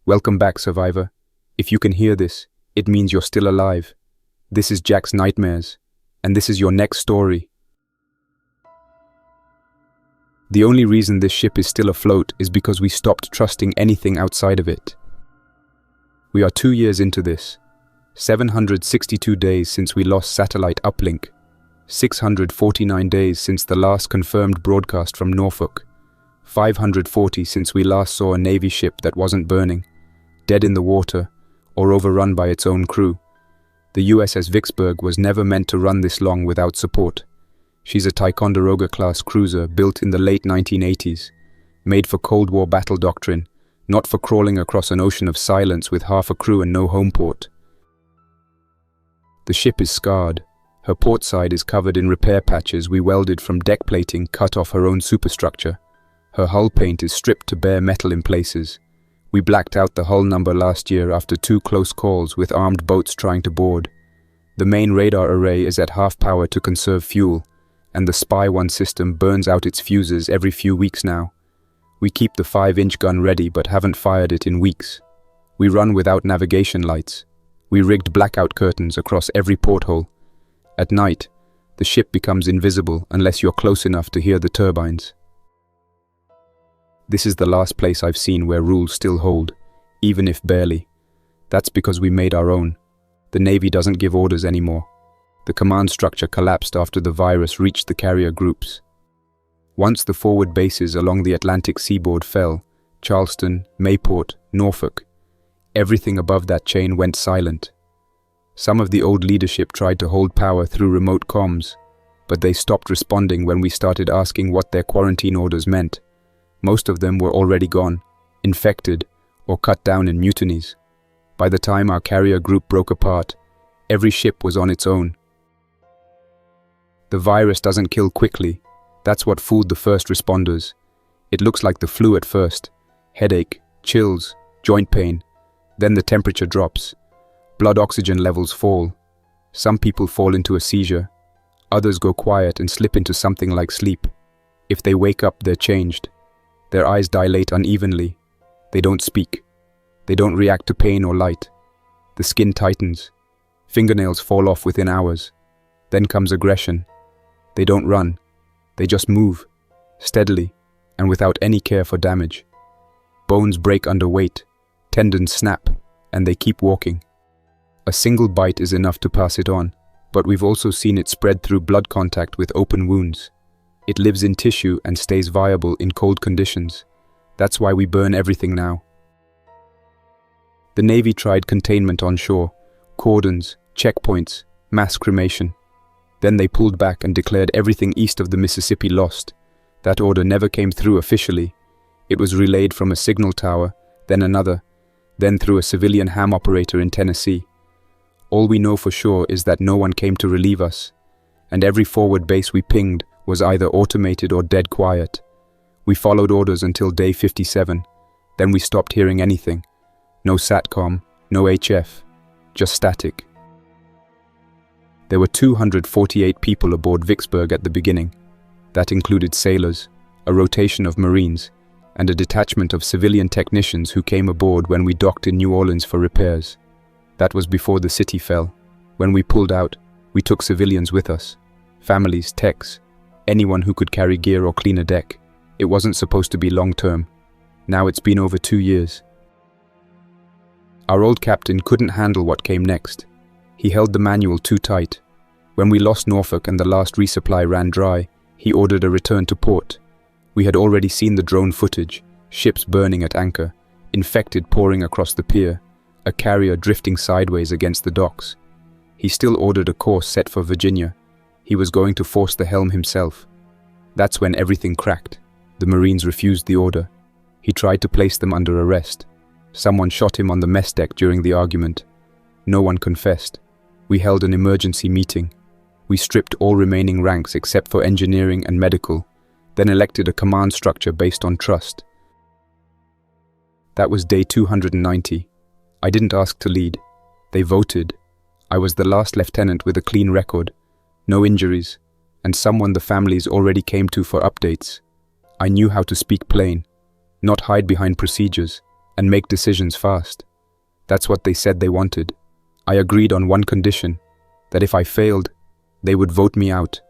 Welcome back, survivor. If you can hear this, it means you're still alive. This is Jack's Nightmares, and this is your next story. The only reason this ship is still afloat is because we stopped trusting anything outside of it. We are 2 years into this. 762 days since we lost satellite uplink. 649 days since the last confirmed broadcast from Norfolk. 540 since we last saw a Navy ship that wasn't burning, dead in the water, or overrun by its own crew. The USS Vicksburg was never meant to run this long without support. She's a Ticonderoga-class cruiser built in the late 1980s, made for Cold War battle doctrine, not for crawling across an ocean of silence with half a crew and no home port. The ship is scarred. Her port side is covered in repair patches we welded from deck plating cut off her own superstructure. Her hull paint is stripped to bare metal in places. We blacked out the hull number last year after 2 close calls with armed boats trying to board. The main radar array is at half power to conserve fuel, and the Spy 1 system burns out its fuses every few weeks now. We keep the 5-inch gun ready but haven't fired it in weeks. We run without navigation lights. We rigged blackout curtains across every porthole. At night, the ship becomes invisible unless you're close enough to hear the turbines. This is the last place I've seen where rules still hold, even if barely. That's because we made our own. The Navy doesn't give orders anymore. The command structure collapsed after the virus reached the carrier groups. Once the forward bases along the Atlantic seaboard fell, Charleston, Mayport, Norfolk, everything above that chain went silent. Some of the old leadership tried to hold power through remote comms, but they stopped responding when we started asking what their quarantine orders meant. Most of them were already gone, infected, or cut down in mutinies. By the time our carrier group broke apart, every ship was on its own. The virus doesn't kill quickly. That's what fooled the first responders. It looks like the flu at first. Headache, chills, joint pain. Then the temperature drops. Blood oxygen levels fall. Some people fall into a seizure. Others go quiet and slip into something like sleep. If they wake up, they're changed. Their eyes dilate unevenly. They don't speak. They don't react to pain or light. The skin tightens. Fingernails fall off within hours. Then comes aggression. They don't run. They just move, steadily, and without any care for damage. Bones break under weight. Tendons snap, and they keep walking. A single bite is enough to pass it on, but we've also seen it spread through blood contact with open wounds. It lives in tissue and stays viable in cold conditions. That's why we burn everything now. The Navy tried containment on shore, cordons, checkpoints, mass cremation. Then they pulled back and declared everything east of the Mississippi lost. That order never came through officially. It was relayed from a signal tower, then another, then through a civilian ham operator in Tennessee. All we know for sure is that no one came to relieve us, and every forward base we pinged was either automated or dead quiet. We followed orders until day 57, then we stopped hearing anything. No SATCOM, no HF, just static. There were 248 people aboard Vicksburg at the beginning. That included sailors, a rotation of Marines, and a detachment of civilian technicians who came aboard when we docked in New Orleans for repairs. That was before the city fell. When we pulled out, we took civilians with us. Families, techs, anyone who could carry gear or clean a deck. It wasn't supposed to be long-term. Now it's been over 2 years. Our old captain couldn't handle what came next. He held the manual too tight. When we lost Norfolk and the last resupply ran dry, he ordered a return to port. We had already seen the drone footage, ships burning at anchor, infected pouring across the pier, a carrier drifting sideways against the docks. He still ordered a course set for Virginia. He was going to force the helm himself. That's when everything cracked. The Marines refused the order. He tried to place them under arrest. Someone shot him on the mess deck during the argument. No one confessed. We held an emergency meeting. We stripped all remaining ranks except for engineering and medical, then elected a command structure based on trust. That was day 290. I didn't ask to lead. They voted. I was the last lieutenant with a clean record, no injuries, and someone the families already came to for updates. I knew how to speak plain, not hide behind procedures, and make decisions fast. That's what they said they wanted. I agreed on one condition, that if I failed, they would vote me out.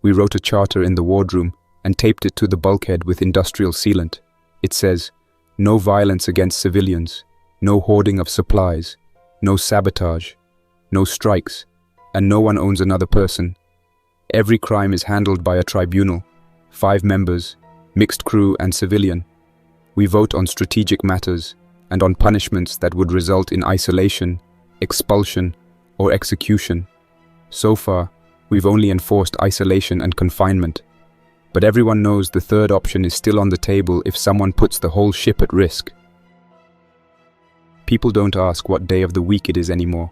We wrote a charter in the wardroom and taped it to the bulkhead with industrial sealant. It says, no violence against civilians, no hoarding of supplies, no sabotage, no strikes, and no one owns another person. Every crime is handled by a tribunal, 5 members, mixed crew and civilian. We vote on strategic matters and on punishments that would result in isolation, expulsion, or execution. So far, we've only enforced isolation and confinement. But everyone knows the third option is still on the table if someone puts the whole ship at risk. People don't ask what day of the week it is anymore.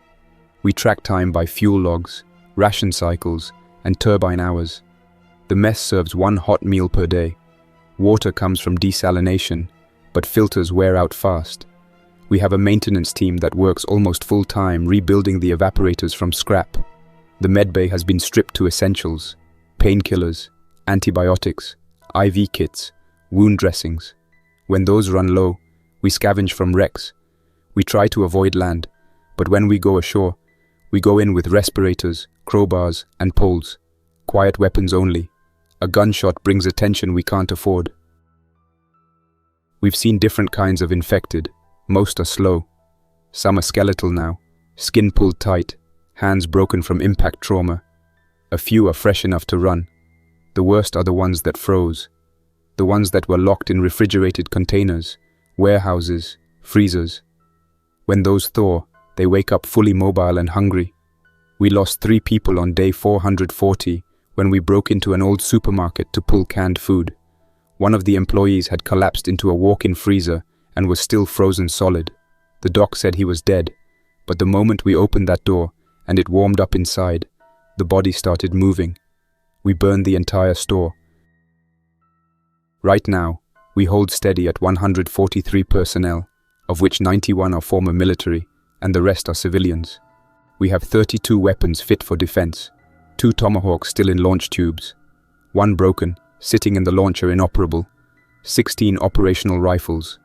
We track time by fuel logs, ration cycles, and turbine hours. The mess serves 1 hot meal per day. Water comes from desalination, but filters wear out fast. We have a maintenance team that works almost full-time rebuilding the evaporators from scrap. The medbay has been stripped to essentials, painkillers, antibiotics, IV kits, wound dressings. When those run low, we scavenge from wrecks. We try to avoid land, but when we go ashore, we go in with respirators, crowbars, and poles. Quiet weapons only. A gunshot brings attention we can't afford. We've seen different kinds of infected. Most are slow. Some are skeletal now, skin pulled tight, hands broken from impact trauma. A few are fresh enough to run. The worst are the ones that froze. The ones that were locked in refrigerated containers, warehouses, freezers. When those thaw, they wake up fully mobile and hungry. We lost 3 people on day 440 when we broke into an old supermarket to pull canned food. One of the employees had collapsed into a walk-in freezer and was still frozen solid. The doc said he was dead, but the moment we opened that door and it warmed up inside, the body started moving. We burned the entire store. Right now, we hold steady at 143 personnel, of which 91 are former military, and the rest are civilians. We have 32 weapons fit for defense, 2 Tomahawks still in launch tubes, 1 broken, sitting in the launcher inoperable, 16 operational rifles,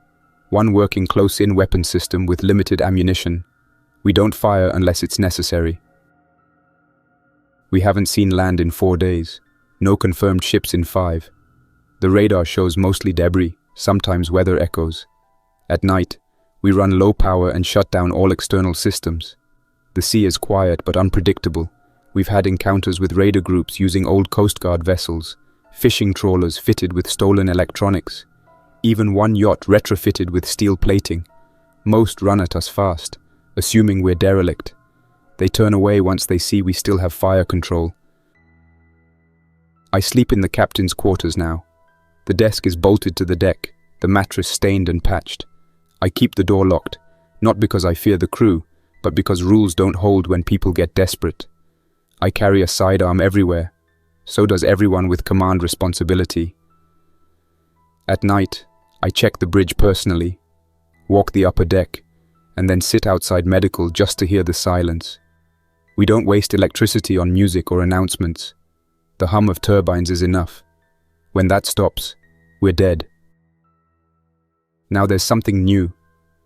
1 working close-in weapon system with limited ammunition. We don't fire unless it's necessary. We haven't seen land in 4 days, no confirmed ships in 5. The radar shows mostly debris, sometimes weather echoes. At night, we run low power and shut down all external systems. The sea is quiet but unpredictable. We've had encounters with raider groups using old Coast Guard vessels, fishing trawlers fitted with stolen electronics, even 1 yacht retrofitted with steel plating. Most run at us fast, assuming we're derelict. They turn away once they see we still have fire control. I sleep in the captain's quarters now. The desk is bolted to the deck, the mattress stained and patched. I keep the door locked, not because I fear the crew, but because rules don't hold when people get desperate. I carry a sidearm everywhere. So does everyone with command responsibility. At night, I check the bridge personally, walk the upper deck, and then sit outside medical just to hear the silence. We don't waste electricity on music or announcements. The hum of turbines is enough. When that stops, we're dead. Now there's something new.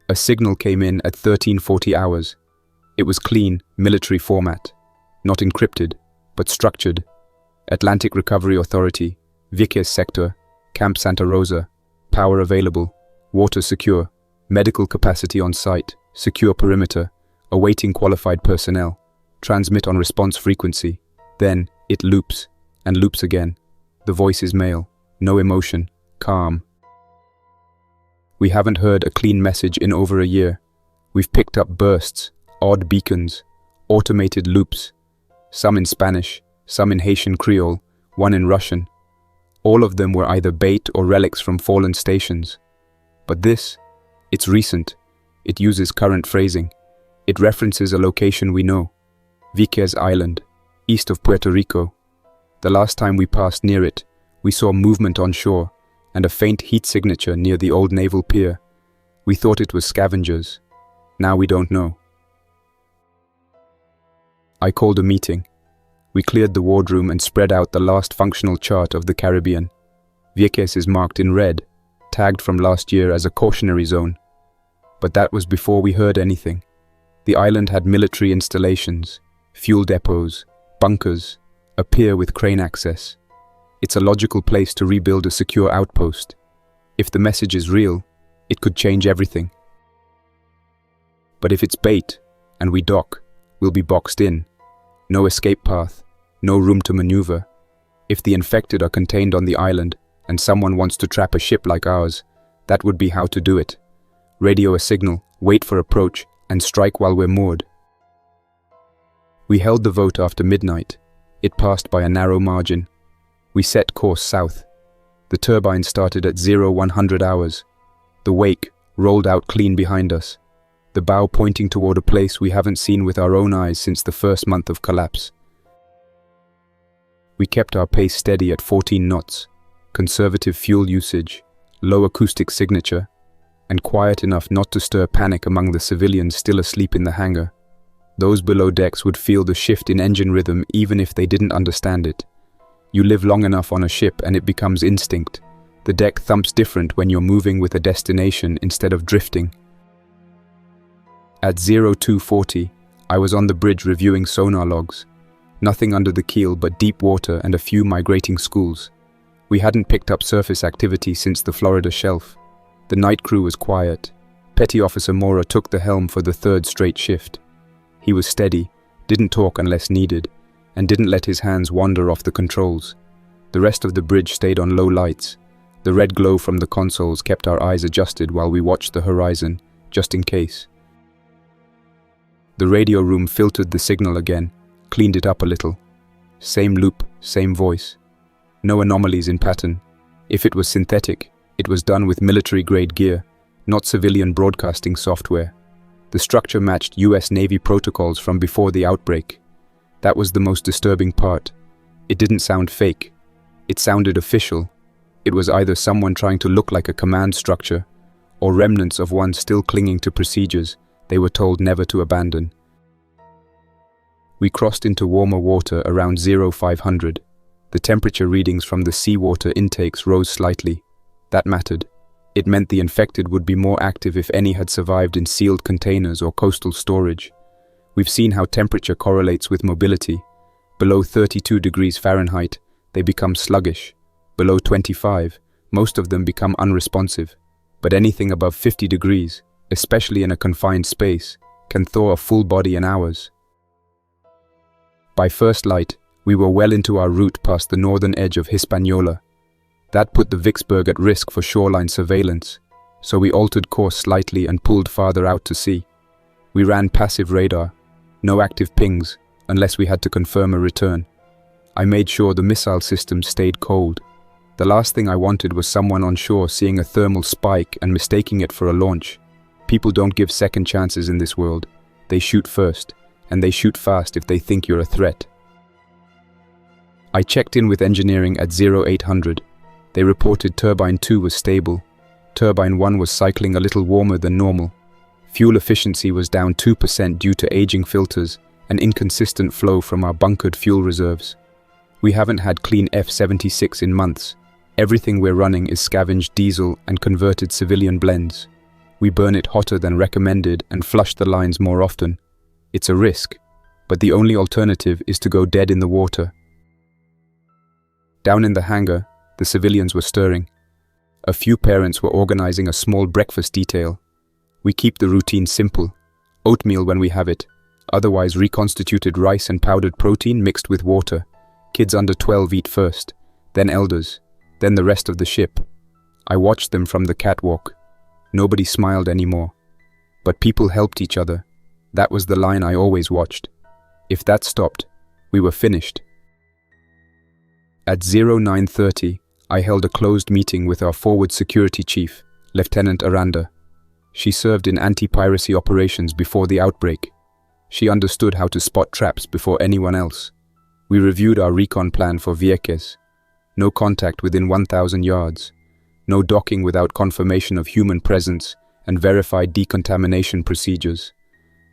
A signal came in at 1340 hours. It was clean, military format. Not encrypted, but structured. Atlantic Recovery Authority, Vieques sector, Camp Santa Rosa, power available, water secure, medical capacity on site, secure perimeter, awaiting qualified personnel, transmit on response frequency. Then it loops, and loops again. The voice is male, no emotion, calm. We haven't heard a clean message in over a year. We've picked up bursts, odd beacons, automated loops, some in Spanish, some in Haitian Creole, 1 in Russian. All of them were either bait or relics from fallen stations. But this, it's recent. It uses current phrasing. It references a location we know, Vieques Island, east of Puerto Rico. The last time we passed near it, we saw movement on shore and a faint heat signature near the old naval pier. We thought it was scavengers. Now we don't know. I called a meeting. We cleared the wardroom and spread out the last functional chart of the Caribbean. Vieques is marked in red. tagged from last year as a cautionary zone. But that was before we heard anything. The island had military installations, fuel depots, bunkers, a pier with crane access. It's a logical place to rebuild a secure outpost. If the message is real, it could change everything. But if it's bait, and we dock, we'll be boxed in. No escape path, no room to maneuver. If the infected are contained on the island, and someone wants to trap a ship like ours, that would be how to do it. Radio a signal, wait for approach, and strike while we're moored. We held the vote after midnight. It passed by a narrow margin. We set course south. The turbine started at 0100 hours. The wake rolled out clean behind us, the bow pointing toward a place we haven't seen with our own eyes since the first month of collapse. We kept our pace steady at 14 knots, conservative fuel usage, low acoustic signature, and quiet enough not to stir panic among the civilians still asleep in the hangar. Those below decks would feel the shift in engine rhythm even if they didn't understand it. You live long enough on a ship and it becomes instinct. The deck thumps different when you're moving with a destination instead of drifting. At 0240, I was on the bridge reviewing sonar logs. Nothing under the keel but deep water and a few migrating schools. We hadn't picked up surface activity since the Florida shelf. The night crew was quiet. Petty Officer Mora took the helm for the third straight shift. He was steady, didn't talk unless needed, and didn't let his hands wander off the controls. The rest of the bridge stayed on low lights. The red glow from the consoles kept our eyes adjusted while we watched the horizon, just in case. The radio room filtered the signal again, cleaned it up a little. Same loop, same voice. No anomalies in pattern. If it was synthetic, it was done with military-grade gear, not civilian broadcasting software. The structure matched US Navy protocols from before the outbreak. That was the most disturbing part. It didn't sound fake. It sounded official. It was either someone trying to look like a command structure, or remnants of one still clinging to procedures they were told never to abandon. We crossed into warmer water around 0500. The temperature readings from the seawater intakes rose slightly. That mattered. It meant the infected would be more active if any had survived in sealed containers or coastal storage. We've seen how temperature correlates with mobility. Below 32 degrees Fahrenheit, they become sluggish. Below 25, most of them become unresponsive. But anything above 50 degrees, especially in a confined space, can thaw a full body in hours. By first light, we were well into our route past the northern edge of Hispaniola. That put the Vicksburg at risk for shoreline surveillance, so we altered course slightly and pulled farther out to sea. We ran passive radar, no active pings, unless we had to confirm a return. I made sure the missile system stayed cold. The last thing I wanted was someone on shore seeing a thermal spike and mistaking it for a launch. People don't give second chances in this world. They shoot first, and they shoot fast if they think you're a threat. I checked in with engineering at 0800. They reported turbine 2 was stable. Turbine 1 was cycling a little warmer than normal. Fuel efficiency was down 2% due to aging filters and inconsistent flow from our bunkered fuel reserves. We haven't had clean F-76 in months. Everything we're running is scavenged diesel and converted civilian blends. We burn it hotter than recommended and flush the lines more often. It's a risk, but the only alternative is to go dead in the water. Down in the hangar, the civilians were stirring. A few parents were organizing a small breakfast detail. We keep the routine simple. Oatmeal when we have it, otherwise reconstituted rice and powdered protein mixed with water. Kids under 12 eat first, then elders, then the rest of the ship. I watched them from the catwalk. Nobody smiled anymore. But people helped each other. That was the line I always watched. If that stopped, we were finished. At 0930, I held a closed meeting with our forward security chief, Lieutenant Aranda. She served in anti-piracy operations before the outbreak. She understood how to spot traps before anyone else. We reviewed our recon plan for Vieques. No contact within 1,000 yards. No docking without confirmation of human presence and verified decontamination procedures.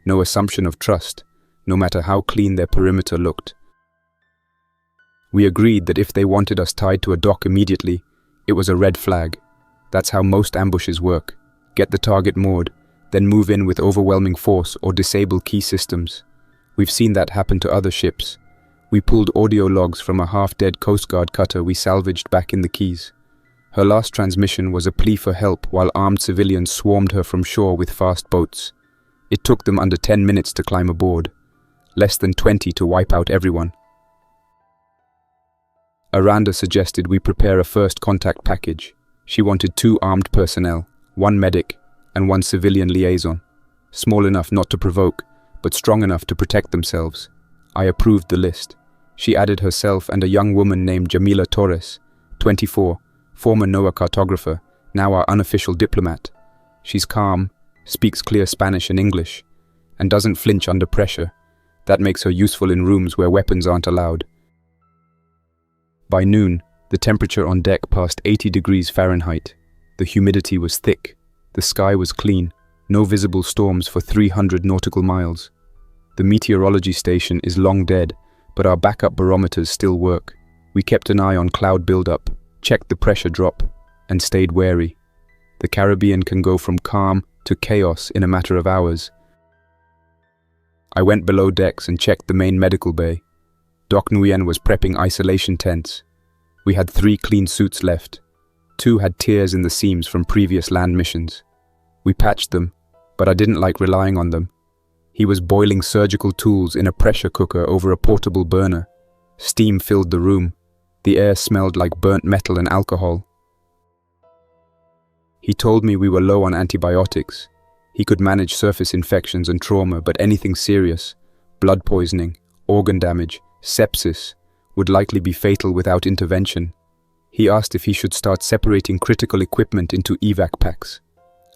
No assumption of trust, no matter how clean their perimeter looked. We agreed that if they wanted us tied to a dock immediately, it was a red flag. That's how most ambushes work. Get the target moored, then move in with overwhelming force or disable key systems. We've seen that happen to other ships. We pulled audio logs from a half-dead Coast Guard cutter we salvaged back in the Keys. Her last transmission was a plea for help while armed civilians swarmed her from shore with fast boats. It took them under 10 minutes to climb aboard. Less than 20 to wipe out everyone. Aranda suggested we prepare a first contact package. She wanted 2 armed personnel, 1 medic, and 1 civilian liaison. Small enough not to provoke, but strong enough to protect themselves. I approved the list. She added herself and a young woman named Jamila Torres, 24, former NOAA cartographer, now our unofficial diplomat. She's calm, speaks clear Spanish and English, and doesn't flinch under pressure. That makes her useful in rooms where weapons aren't allowed. By noon, the temperature on deck passed 80 degrees Fahrenheit. The humidity was thick. The sky was clean. No visible storms for 300 nautical miles. The meteorology station is long dead, but our backup barometers still work. We kept an eye on cloud buildup, checked the pressure drop, and stayed wary. The Caribbean can go from calm to chaos in a matter of hours. I went below decks and checked the main medical bay. Doc Nguyen was prepping isolation tents. We had 3 clean suits left. 2 had tears in the seams from previous land missions. We patched them, but I didn't like relying on them. He was boiling surgical tools in a pressure cooker over a portable burner. Steam filled the room. The air smelled like burnt metal and alcohol. He told me we were low on antibiotics. He could manage surface infections and trauma, but anything serious, blood poisoning, organ damage, sepsis, would likely be fatal without intervention. He asked if he should start separating critical equipment into evac packs.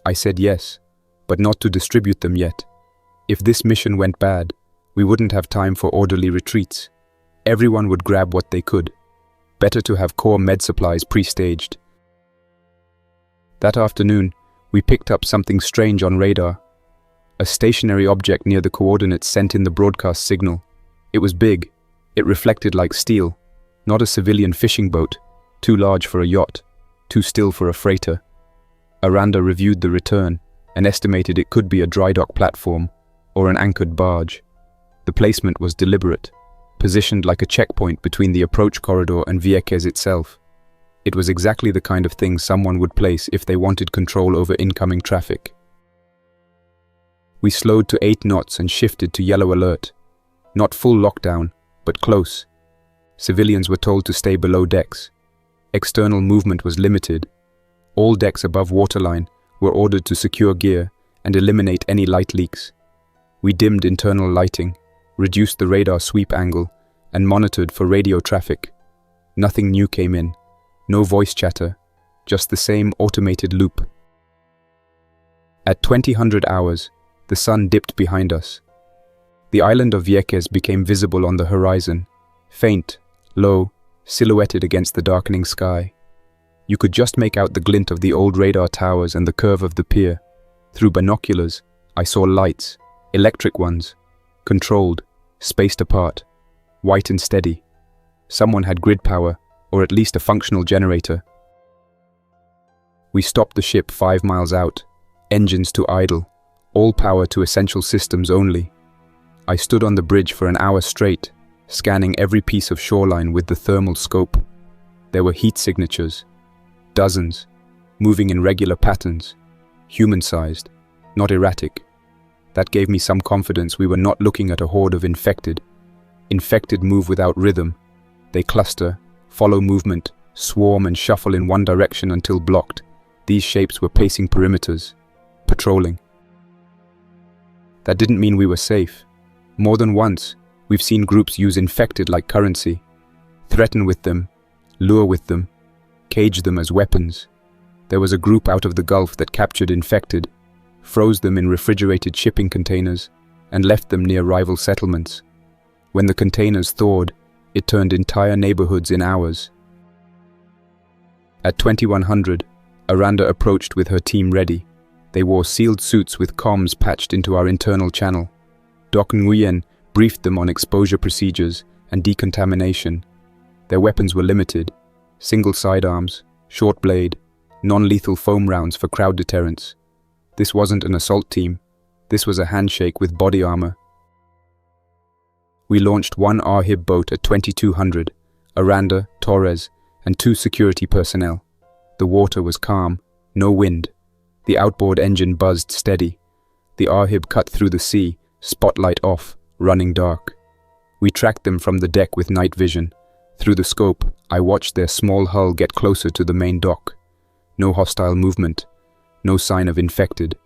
I said yes, but not to distribute them yet. If this mission went bad, we wouldn't have time for orderly retreats. Everyone would grab what they could. Better to have core med supplies pre-staged. That afternoon, we picked up something strange on radar. A stationary object near the coordinates sent in the broadcast signal. It was big. It reflected like steel. Not a civilian fishing boat. Too large for a yacht. Too still for a freighter. Aranda reviewed the return and estimated it could be a dry dock platform or an anchored barge. The placement was deliberate, positioned like a checkpoint between the approach corridor and Vieques itself. It was exactly the kind of thing someone would place if they wanted control over incoming traffic. We slowed to 8 knots and shifted to yellow alert. Not full lockdown, but close. Civilians were told to stay below decks. External movement was limited. All decks above waterline were ordered to secure gear and eliminate any light leaks. We dimmed internal lighting, reduced the radar sweep angle, and monitored for radio traffic. Nothing new came in. No voice chatter, just the same automated loop. At 2000 hours, the sun dipped behind us. The island of Vieques became visible on the horizon, faint, low, silhouetted against the darkening sky. You could just make out the glint of the old radar towers and the curve of the pier. Through binoculars, I saw lights, electric ones, controlled, spaced apart, white and steady. Someone had grid power, or at least a functional generator. We stopped the ship 5 miles out, engines to idle, all power to essential systems only. I stood on the bridge for an hour straight, scanning every piece of shoreline with the thermal scope. There were heat signatures, dozens, moving in regular patterns, human-sized, not erratic. That gave me some confidence we were not looking at a horde of infected. Infected move without rhythm. They cluster, follow movement, swarm and shuffle in one direction until blocked. These shapes were pacing perimeters, patrolling. That didn't mean we were safe. More than once, we've seen groups use infected like currency, threaten with them, lure with them, cage them as weapons. There was a group out of the Gulf that captured infected, froze them in refrigerated shipping containers, and left them near rival settlements. When the containers thawed, it turned entire neighborhoods in hours. At 2100, Aranda approached with her team ready. They wore sealed suits with comms patched into our internal channel. Doc Nguyen briefed them on exposure procedures and decontamination. Their weapons were limited: single sidearms, short blade, non-lethal foam rounds for crowd deterrence. This wasn't an assault team. This was a handshake with body armor. We launched one RHIB boat at 2200, Aranda, Torres, and 2 security personnel. The water was calm, no wind. The outboard engine buzzed steady. The RHIB cut through the sea, spotlight off, running dark. We tracked them from the deck with night vision. Through the scope, I watched their small hull get closer to the main dock. No hostile movement, no sign of infected.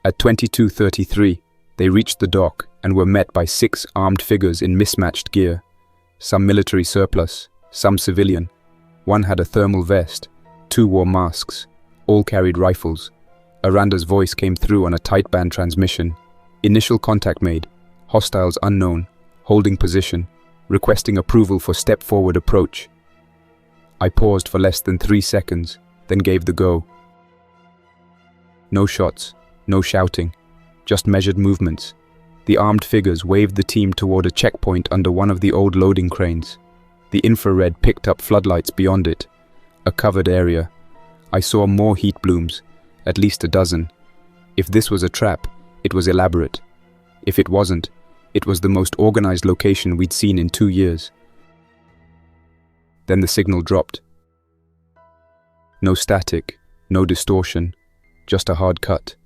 At 22:33, they reached the dock and were met by 6 armed figures in mismatched gear. Some military surplus, some civilian. One had a thermal vest, 2 wore masks, all carried rifles. Aranda's voice came through on a tight band transmission. Initial contact made, hostiles unknown, holding position, requesting approval for step forward approach. I paused for less than 3 seconds, then gave the go. No shots, no shouting, just measured movements. The armed figures waved the team toward a checkpoint under one of the old loading cranes. The infrared picked up floodlights beyond it, a covered area. I saw more heat blooms, at least a dozen. If this was a trap, it was elaborate. If it wasn't, it was the most organized location we'd seen in 2 years. Then the signal dropped. No static, no distortion, just a hard cut.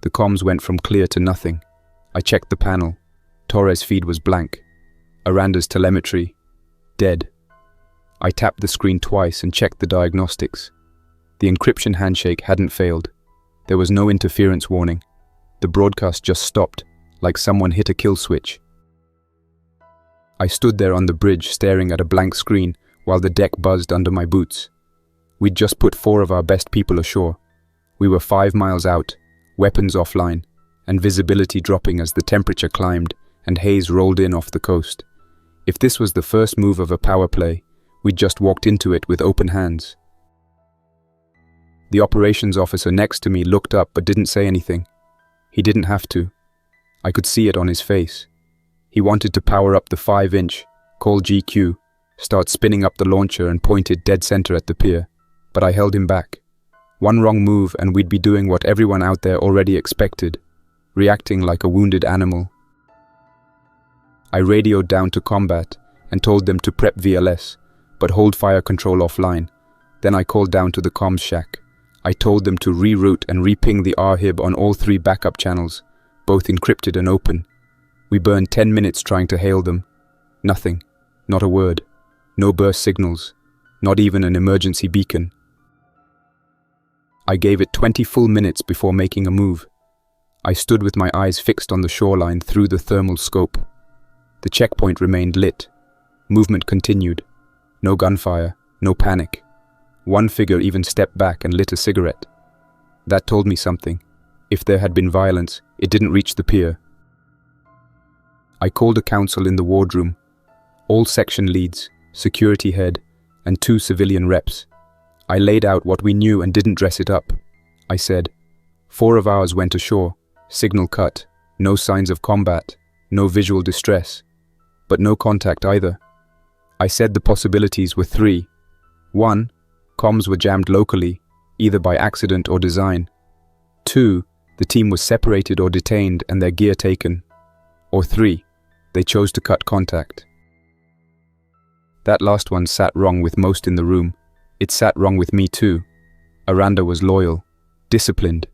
The comms went from clear to nothing. I checked the panel. Torres' feed was blank. Aranda's telemetry, dead. I tapped the screen twice and checked the diagnostics. The encryption handshake hadn't failed. There was no interference warning. The broadcast just stopped, like someone hit a kill switch. I stood there on the bridge staring at a blank screen while the deck buzzed under my boots. We'd just put 4 of our best people ashore. We were 5 miles out, weapons offline, and visibility dropping as the temperature climbed and haze rolled in off the coast. If this was the first move of a power play, we'd just walked into it with open hands. The operations officer next to me looked up but didn't say anything. He didn't have to. I could see it on his face. He wanted to power up the 5-inch, call GQ, start spinning up the launcher and point it dead center at the pier, but I held him back. One wrong move and we'd be doing what everyone out there already expected, reacting like a wounded animal. I radioed down to combat and told them to prep VLS, but hold fire control offline. Then I called down to the comms shack. I told them to reroute and reping the RHIB on all 3 backup channels, both encrypted and open. We burned 10 minutes trying to hail them. Nothing, not a word. No burst signals, not even an emergency beacon. I gave it 20 full minutes before making a move. I stood with my eyes fixed on the shoreline through the thermal scope. The checkpoint remained lit. Movement continued. No gunfire, no panic. One figure even stepped back and lit a cigarette. That told me something. If there had been violence, it didn't reach the pier. I called a council in the wardroom. All section leads, security head, and 2 civilian reps. I laid out what we knew and didn't dress it up. I said, 4 of ours went ashore, signal cut, no signs of combat, no visual distress, but no contact either. I said the possibilities were 3. 1, comms were jammed locally, either by accident or design. 2, the team was separated or detained and their gear taken. Or 3, they chose to cut contact. That last one sat wrong with most in the room. It sat wrong with me too. Aranda was loyal, disciplined.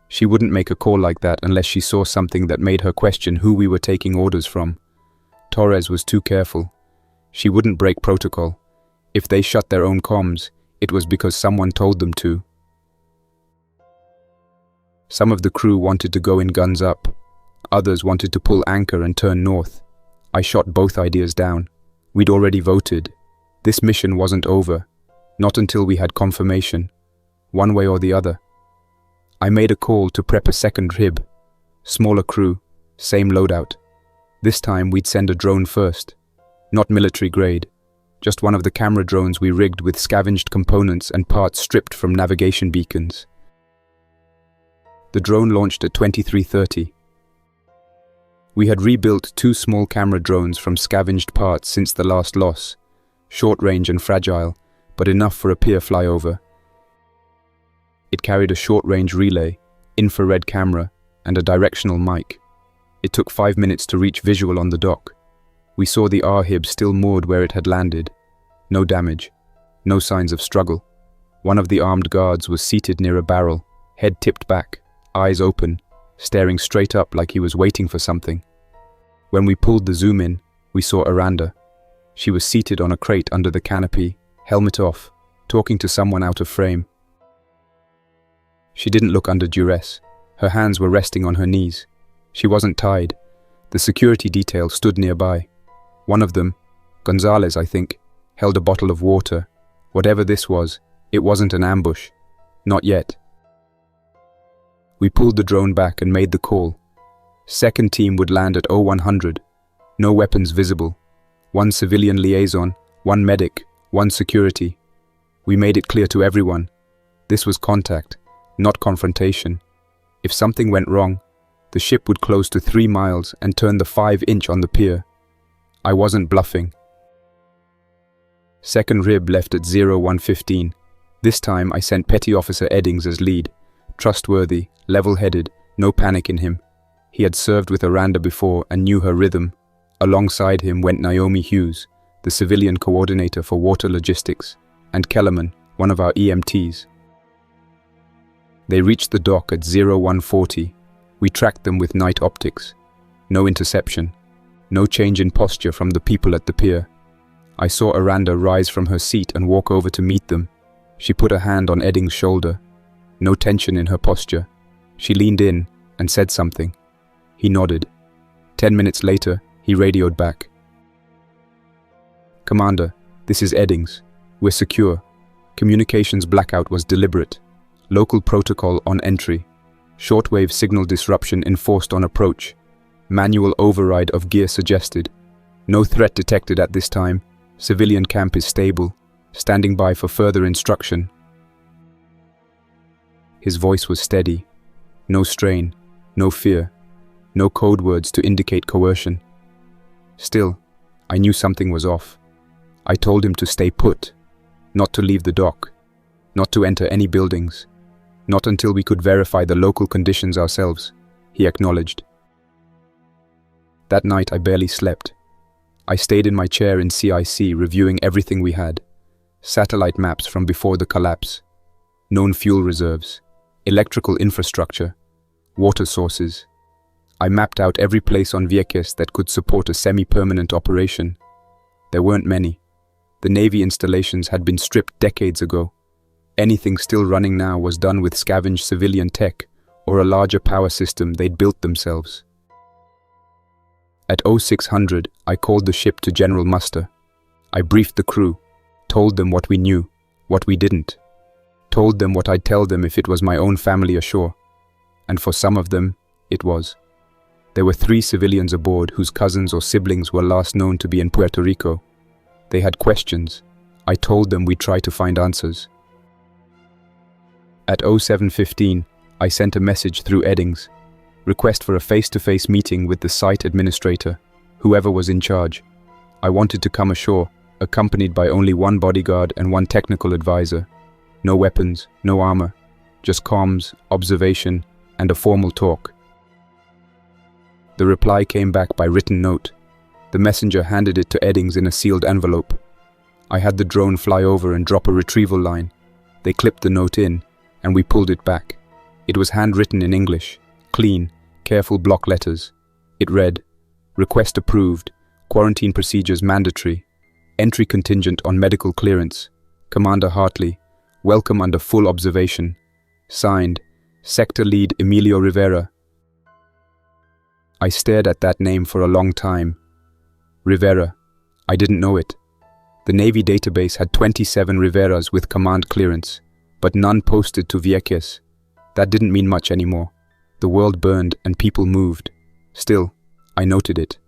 She wouldn't make a call like that unless she saw something that made her question who we were taking orders from. Torres was too careful. She wouldn't break protocol. If they shut their own comms, it was because someone told them to. Some of the crew wanted to go in guns up. Others wanted to pull anchor and turn north. I shot both ideas down. We'd already voted. This mission wasn't over. Not until we had confirmation. One way or the other. I made a call to prep a second RHIB. Smaller crew, same loadout. This time we'd send a drone first. Not military grade. Just one of the camera drones we rigged with scavenged components and parts stripped from navigation beacons. The drone launched at 23:30. We had rebuilt 2 small camera drones from scavenged parts since the last loss. Short range and fragile, but enough for a pier flyover. It carried a short-range relay, infrared camera, and a directional mic. It took 5 minutes to reach visual on the dock. We saw the R-Hib still moored where it had landed. No damage. No signs of struggle. One of the armed guards was seated near a barrel, head tipped back, eyes open, staring straight up like he was waiting for something. When we pulled the zoom in, we saw Aranda. She was seated on a crate under the canopy, helmet off, talking to someone out of frame. She didn't look under duress. Her hands were resting on her knees. She wasn't tied. The security detail stood nearby. One of them, Gonzalez I think, held a bottle of water. Whatever this was, it wasn't an ambush. Not yet. We pulled the drone back and made the call. Second team would land at 0100. No weapons visible. One civilian liaison, one medic, one security. We made it clear to everyone. This was contact, not confrontation. If something went wrong, the ship would close to 3 miles and turn the 5-inch on the pier. I wasn't bluffing. Second rib left at 0115. This time I sent Petty Officer Eddings as lead. Trustworthy, level-headed, no panic in him. He had served with Aranda before and knew her rhythm. Alongside him went Naomi Hughes, the civilian coordinator for water logistics, and Kellerman, one of our EMTs. They reached the dock at 0140. We tracked them with night optics. No interception. No change in posture from the people at the pier. I saw Aranda rise from her seat and walk over to meet them. She put a hand on Eddings' shoulder. No tension in her posture. She leaned in and said something. He nodded. 10 minutes later, he radioed back. "Commander, this is Eddings. We're secure. Communications blackout was deliberate. Local protocol on entry. Shortwave signal disruption enforced on approach. Manual override of gear suggested. No threat detected at this time. Civilian camp is stable. Standing by for further instruction." His voice was steady. No strain, no fear, no code words to indicate coercion. Still, I knew something was off. I told him to stay put, not to leave the dock, not to enter any buildings, not until we could verify the local conditions ourselves, he acknowledged. That night I barely slept. I stayed in my chair in CIC reviewing everything we had. Satellite maps from before the collapse, known fuel reserves, electrical infrastructure, water sources. I mapped out every place on Vieques that could support a semi-permanent operation. There weren't many. The Navy installations had been stripped decades ago. Anything still running now was done with scavenged civilian tech or a larger power system they'd built themselves. At 0600, I called the ship to general muster. I briefed the crew, told them what we knew, what we didn't. Told them what I'd tell them if it was my own family ashore. And for some of them, it was. There were 3 civilians aboard whose cousins or siblings were last known to be in Puerto Rico. They had questions. I told them we'd try to find answers. At 0715, I sent a message through Eddings. Request for a face-to-face meeting with the site administrator, whoever was in charge. I wanted to come ashore, accompanied by only 1 bodyguard and 1 technical advisor. No weapons, no armor, just comms, observation, and a formal talk. The reply came back by written note. The messenger handed it to Eddings in a sealed envelope. I had the drone fly over and drop a retrieval line. They clipped the note in, and we pulled it back. It was handwritten in English, clean, careful block letters. It read, "Request approved, quarantine procedures mandatory, entry contingent on medical clearance. Commander Hartley, welcome under full observation. Signed, Sector Lead Emilio Rivera." I stared at that name for a long time. Rivera. I didn't know it. The Navy database had 27 Riveras with command clearance, but none posted to Vieques. That didn't mean much anymore. The world burned and people moved. Still, I noted it.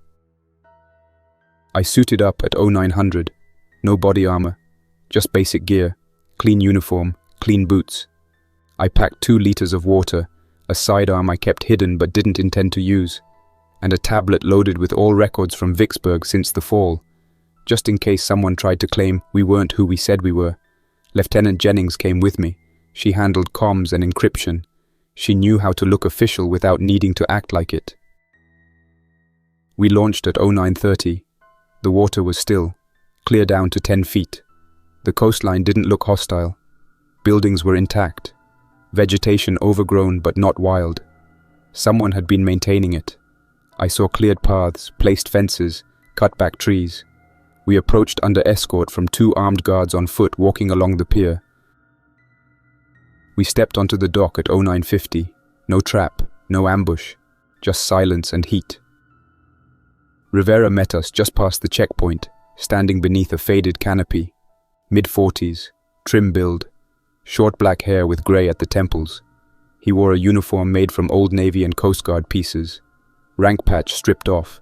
I suited up at 0900. No body armor, just basic gear, clean uniform, clean boots. I packed 2 liters of water, a sidearm I kept hidden but didn't intend to use, and a tablet loaded with all records from Vicksburg since the fall, just in case someone tried to claim we weren't who we said we were. Lieutenant Jennings came with me. She handled comms and encryption. She knew how to look official without needing to act like it. We launched at 0930. The water was still, clear down to 10 feet. The coastline didn't look hostile. Buildings were intact. Vegetation overgrown but not wild. Someone had been maintaining it. I saw cleared paths, placed fences, cut back trees. We approached under escort from 2 armed guards on foot walking along the pier. We stepped onto the dock at 0950. No trap, no ambush, just silence and heat. Rivera met us just past the checkpoint, standing beneath a faded canopy. Mid-40s, trim build, short black hair with grey at the temples. He wore a uniform made from Old Navy and Coast Guard pieces. Rank patch stripped off.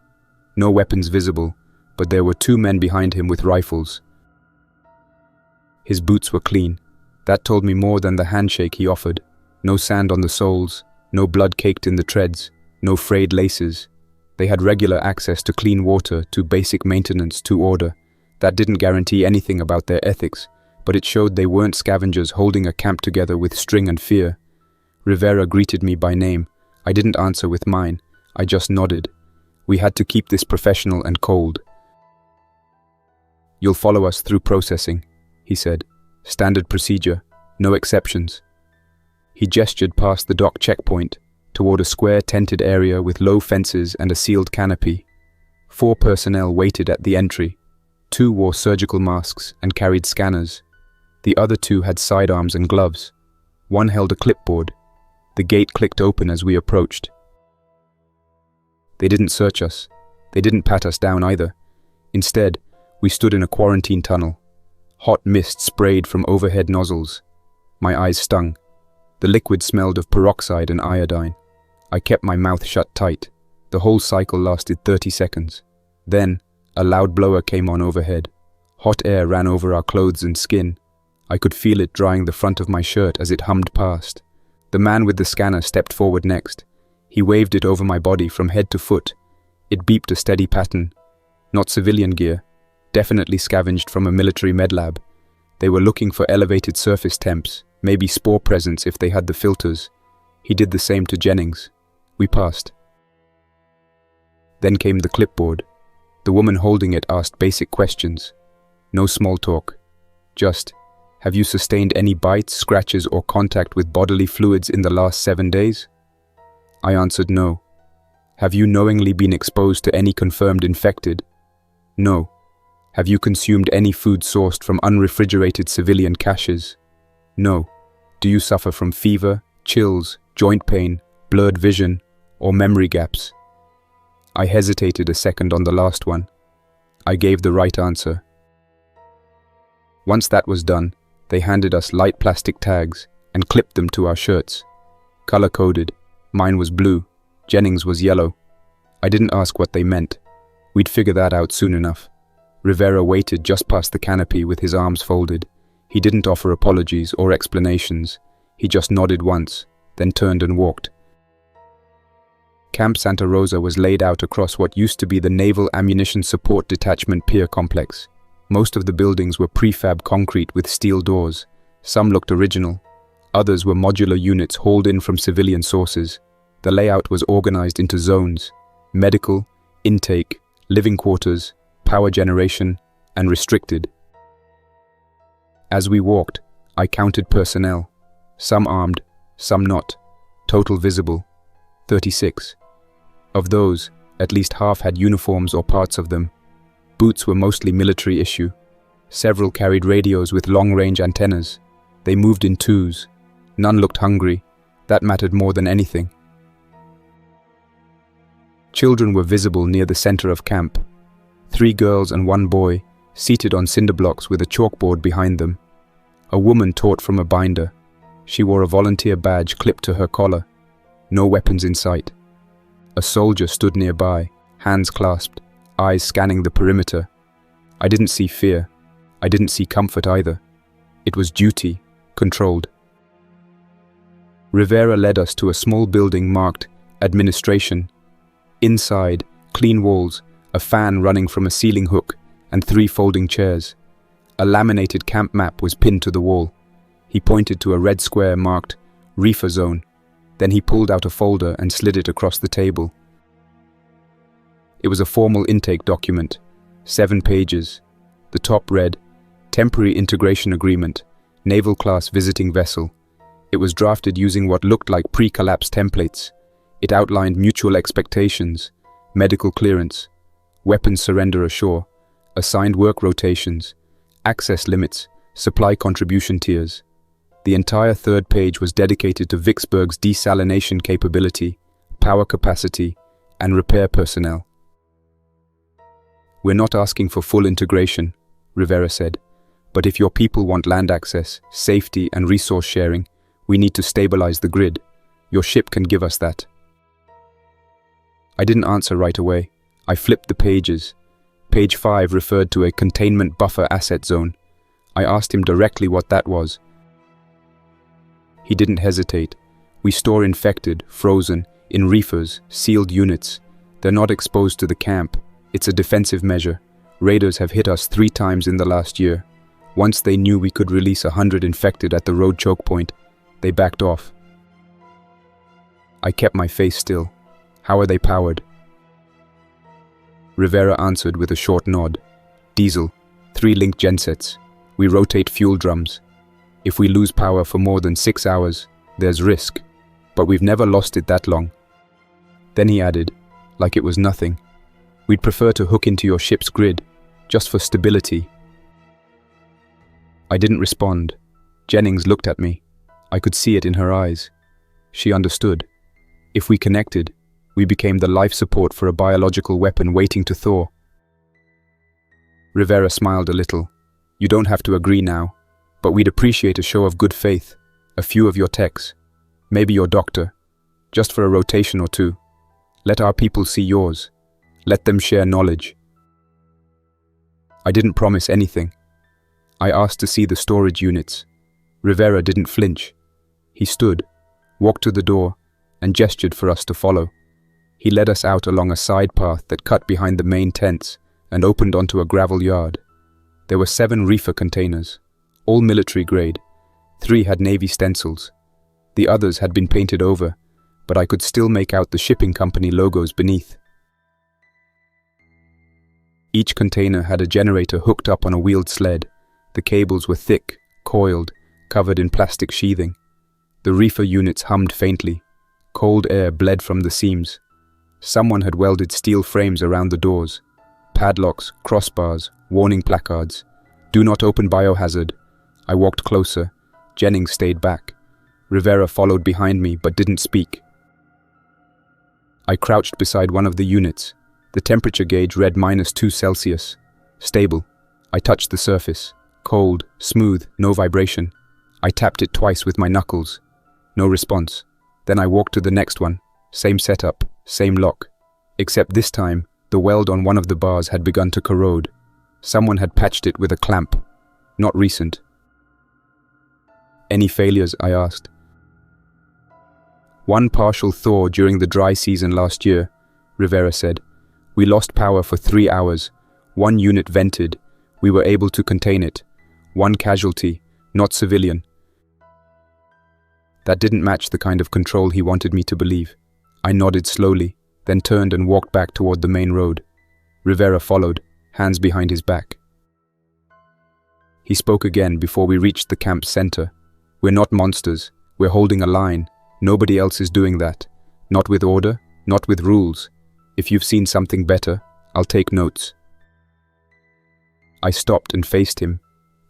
No weapons visible, but there were 2 men behind him with rifles. His boots were clean. That told me more than the handshake he offered. No sand on the soles, no blood caked in the treads, no frayed laces. They had regular access to clean water, to basic maintenance, to order. That didn't guarantee anything about their ethics, but it showed they weren't scavengers holding a camp together with string and fear. Rivera greeted me by name. I didn't answer with mine. I just nodded. We had to keep this professional and cold. "You'll follow us through processing," he said. "Standard procedure, no exceptions." He gestured past the dock checkpoint, toward a square tented area with low fences and a sealed canopy. 4 personnel waited at the entry. 2 wore surgical masks and carried scanners. The other 2 had sidearms and gloves. One held a clipboard. The gate clicked open as we approached. They didn't search us. They didn't pat us down either. Instead, we stood in a quarantine tunnel. Hot mist sprayed from overhead nozzles. My eyes stung. The liquid smelled of peroxide and iodine. I kept my mouth shut tight. The whole cycle lasted 30 seconds. Then, a loud blower came on overhead. Hot air ran over our clothes and skin. I could feel it drying the front of my shirt as it hummed past. The man with the scanner stepped forward next. He waved it over my body from head to foot. It beeped a steady pattern. Not civilian gear. Definitely scavenged from a military med lab. They were looking for elevated surface temps, maybe spore presence if they had the filters. He did the same to Jennings. We passed. Then came the clipboard. The woman holding it asked basic questions. No small talk. Just, have you sustained any bites, scratches, or contact with bodily fluids in the last 7 days? I answered no. Have you knowingly been exposed to any confirmed infected? No. Have you consumed any food sourced from unrefrigerated civilian caches? No. Do you suffer from fever, chills, joint pain, blurred vision, or memory gaps? I hesitated a second on the last one. I gave the right answer. Once that was done, they handed us light plastic tags and clipped them to our shirts. Color-coded. Mine was blue. Jennings was yellow. I didn't ask what they meant. We'd figure that out soon enough. Rivera waited just past the canopy with his arms folded. He didn't offer apologies or explanations. He just nodded once, then turned and walked. Camp Santa Rosa was laid out across what used to be the Naval Ammunition Support Detachment Pier Complex. Most of the buildings were prefab concrete with steel doors. Some looked original. Others were modular units hauled in from civilian sources. The layout was organized into zones: medical, intake, living quarters, power generation, and restricted. As we walked, I counted personnel. Some armed, some not. Total visible: 36. Of those, at least half had uniforms or parts of them. Boots were mostly military issue. Several carried radios with long-range antennas. They moved in twos. None looked hungry. That mattered more than anything. Children were visible near the center of camp. 3 girls and 1 boy, seated on cinder blocks with a chalkboard behind them. A woman taught from a binder. She wore a volunteer badge clipped to her collar. No weapons in sight. A soldier stood nearby, hands clasped, eyes scanning the perimeter. I didn't see fear. I didn't see comfort either. It was duty, controlled. Rivera led us to a small building marked Administration. Inside, clean walls, a fan running from a ceiling hook, and 3 folding chairs. A laminated camp map was pinned to the wall. He pointed to a red square marked Reefer Zone. Then he pulled out a folder and slid it across the table. It was a formal intake document, 7 pages. The top read, Temporary Integration Agreement, Naval Class Visiting Vessel. It was drafted using what looked like pre-collapse templates. It outlined mutual expectations, medical clearance, weapons surrender ashore, assigned work rotations, access limits, supply contribution tiers. The entire third page was dedicated to Vicksburg's desalination capability, power capacity, and repair personnel. "We're not asking for full integration," Rivera said, "but if your people want land access, safety, and resource sharing, we need to stabilize the grid. Your ship can give us that." I didn't answer right away. I flipped the pages. Page 5 referred to a containment buffer asset zone. I asked him directly what that was. He didn't hesitate. "We store infected, frozen, in reefers, sealed units. They're not exposed to the camp. It's a defensive measure. Raiders have hit us 3 times in the last year. Once they knew we could release 100 infected at the road choke point, they backed off." I kept my face still. "How are they powered?" Rivera answered with a short nod. "Diesel, 3 linked gensets. We rotate fuel drums. If we lose power for more than 6 hours, there's risk, but we've never lost it that long." Then he added, like it was nothing, "We'd prefer to hook into your ship's grid, just for stability." I didn't respond. Jennings looked at me. I could see it in her eyes. She understood. If we connected, we became the life support for a biological weapon waiting to thaw. Rivera smiled a little. "You don't have to agree now, but we'd appreciate a show of good faith, a few of your techs, maybe your doctor, just for a rotation or 2. Let our people see yours. Let them share knowledge." I didn't promise anything. I asked to see the storage units. Rivera didn't flinch. He stood, walked to the door, and gestured for us to follow. He led us out along a side path that cut behind the main tents and opened onto a gravel yard. There were 7 reefer containers, all military grade. 3 had Navy stencils. The others had been painted over, but I could still make out the shipping company logos beneath. Each container had a generator hooked up on a wheeled sled. The cables were thick, coiled, covered in plastic sheathing. The reefer units hummed faintly. Cold air bled from the seams. Someone had welded steel frames around the doors. Padlocks, crossbars, warning placards. "Do not open biohazard." I walked closer. Jennings stayed back. Rivera followed behind me but didn't speak. I crouched beside one of the units. The temperature gauge read -2 Celsius. Stable. I touched the surface. Cold, smooth, no vibration. I tapped it twice with my knuckles. No response. Then I walked to the next one. Same setup, same lock. Except this time, the weld on one of the bars had begun to corrode. Someone had patched it with a clamp. Not recent. "Any failures?" I asked. "One partial thaw during the dry season last year," Rivera said. "We lost power for 3 hours. 1 unit vented. We were able to contain it. 1 casualty, not civilian." That didn't match the kind of control he wanted me to believe. I nodded slowly, then turned and walked back toward the main road. Rivera followed, hands behind his back. He spoke again before we reached the camp's center. "We're not monsters. We're holding a line. Nobody else is doing that. Not with order, not with rules. If you've seen something better, I'll take notes." I stopped and faced him.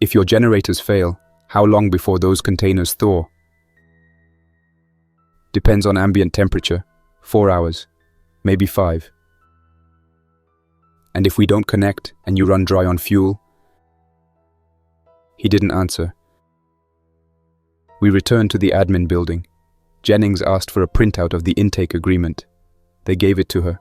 "If your generators fail, how long before those containers thaw?" "Depends on ambient temperature. 4 hours. Maybe 5. "And if we don't connect and you run dry on fuel?" He didn't answer. We returned to the admin building. Jennings asked for a printout of the intake agreement. They gave it to her.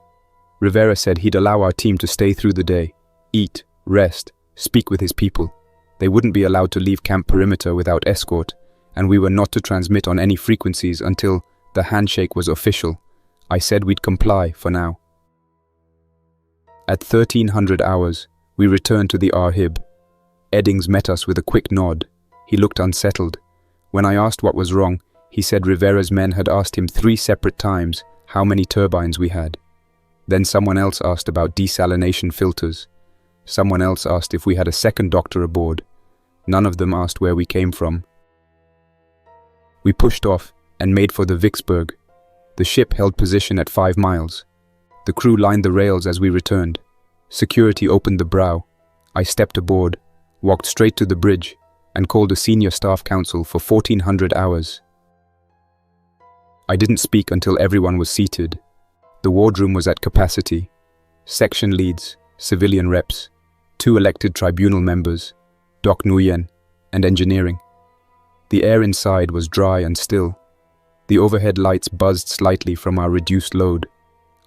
Rivera said he'd allow our team to stay through the day, eat, rest, speak with his people. They wouldn't be allowed to leave camp perimeter without escort, and we were not to transmit on any frequencies until the handshake was official. I said we'd comply for now. At 1300 hours, we returned to the Arhib. Eddings met us with a quick nod. He looked unsettled. When I asked what was wrong, he said Rivera's men had asked him 3 separate times how many turbines we had. Then someone else asked about desalination filters. Someone else asked if we had a second doctor aboard. None of them asked where we came from. We pushed off and made for the Vicksburg. The ship held position at 5 miles. The crew lined the rails as we returned. Security opened the brow. I stepped aboard, walked straight to the bridge, and called a senior staff council for 1400 hours. I didn't speak until everyone was seated. The wardroom was at capacity. Section leads, civilian reps, 2 elected tribunal members, Doc Nguyen, and engineering. The air inside was dry and still. The overhead lights buzzed slightly from our reduced load.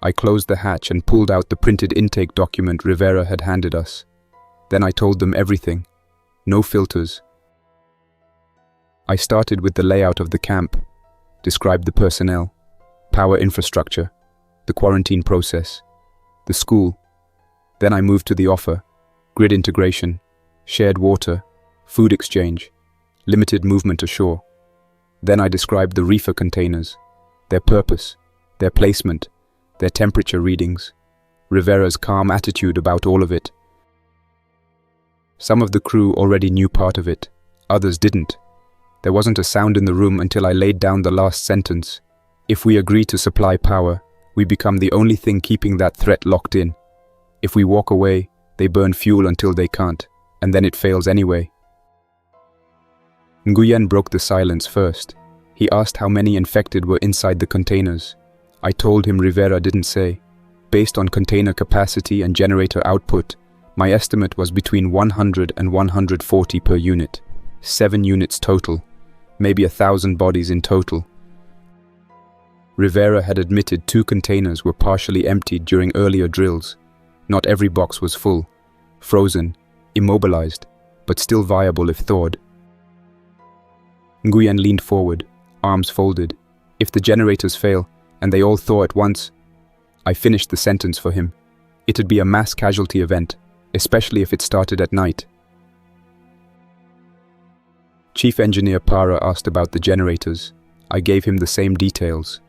I closed the hatch and pulled out the printed intake document Rivera had handed us. Then I told them everything. No filters. I started with the layout of the camp, described the personnel, power infrastructure, the quarantine process, the school. Then I moved to the offer, grid integration, shared water, food exchange, limited movement ashore. Then I described the reefer containers, their purpose, their placement, their temperature readings, Rivera's calm attitude about all of it. Some of the crew already knew part of it, others didn't. There wasn't a sound in the room until I laid down the last sentence. If we agree to supply power, we become the only thing keeping that threat locked in. If we walk away, they burn fuel until they can't, and then it fails anyway. Nguyen broke the silence first. He asked how many infected were inside the containers. I told him Rivera didn't say. Based on container capacity and generator output, my estimate was between 100 and 140 per unit. 7 units total. Maybe 1,000 bodies in total. Rivera had admitted 2 containers were partially emptied during earlier drills. Not every box was full. Frozen, immobilized, but still viable if thawed. Nguyen leaned forward, arms folded. If the generators fail, and they all thaw at once, I finished the sentence for him. It'd be a mass casualty event, especially if it started at night. Chief Engineer Para asked about the generators. I gave him the same details.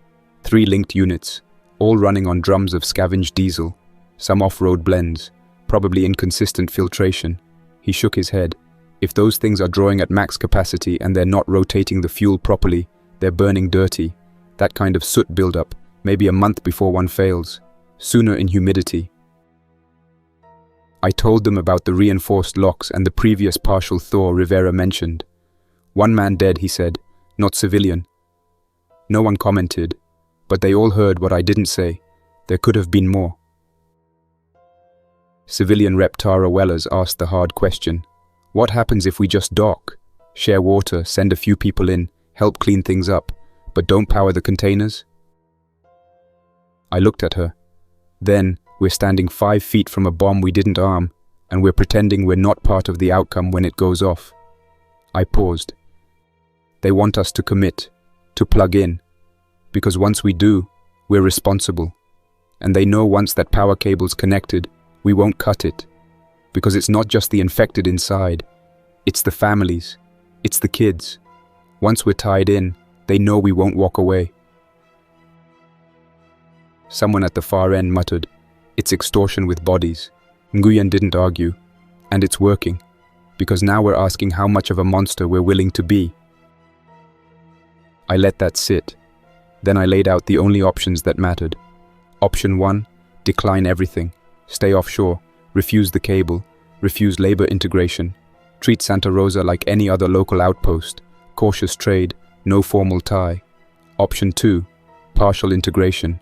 3 linked units, all running on drums of scavenged diesel, some off-road blends, probably inconsistent filtration. He shook his head. If those things are drawing at max capacity and they're not rotating the fuel properly, they're burning dirty. That kind of soot buildup, maybe a month before one fails, sooner in humidity. I told them about the reinforced locks and the previous partial thaw Rivera mentioned. 1 man dead, he said, not civilian. No one commented, but they all heard what I didn't say. There could have been more. Civilian Rep Tara Wellers asked the hard question. What happens if we just dock, share water, send a few people in, help clean things up, but don't power the containers? I looked at her. Then, we're standing 5 feet from a bomb we didn't arm, and we're pretending we're not part of the outcome when it goes off. I paused. They want us to commit, to plug in, because once we do, we're responsible. And they know once that power cable's connected, we won't cut it. Because it's not just the infected inside, it's the families, it's the kids. Once we're tied in, they know we won't walk away. Someone at the far end muttered, "It's extortion with bodies." Nguyen didn't argue. And it's working, because now we're asking how much of a monster we're willing to be. I let that sit. Then I laid out the only options that mattered. Option 1, decline everything, stay offshore, refuse the cable, refuse labor integration, treat Santa Rosa like any other local outpost, cautious trade, no formal tie. Option 2, partial integration.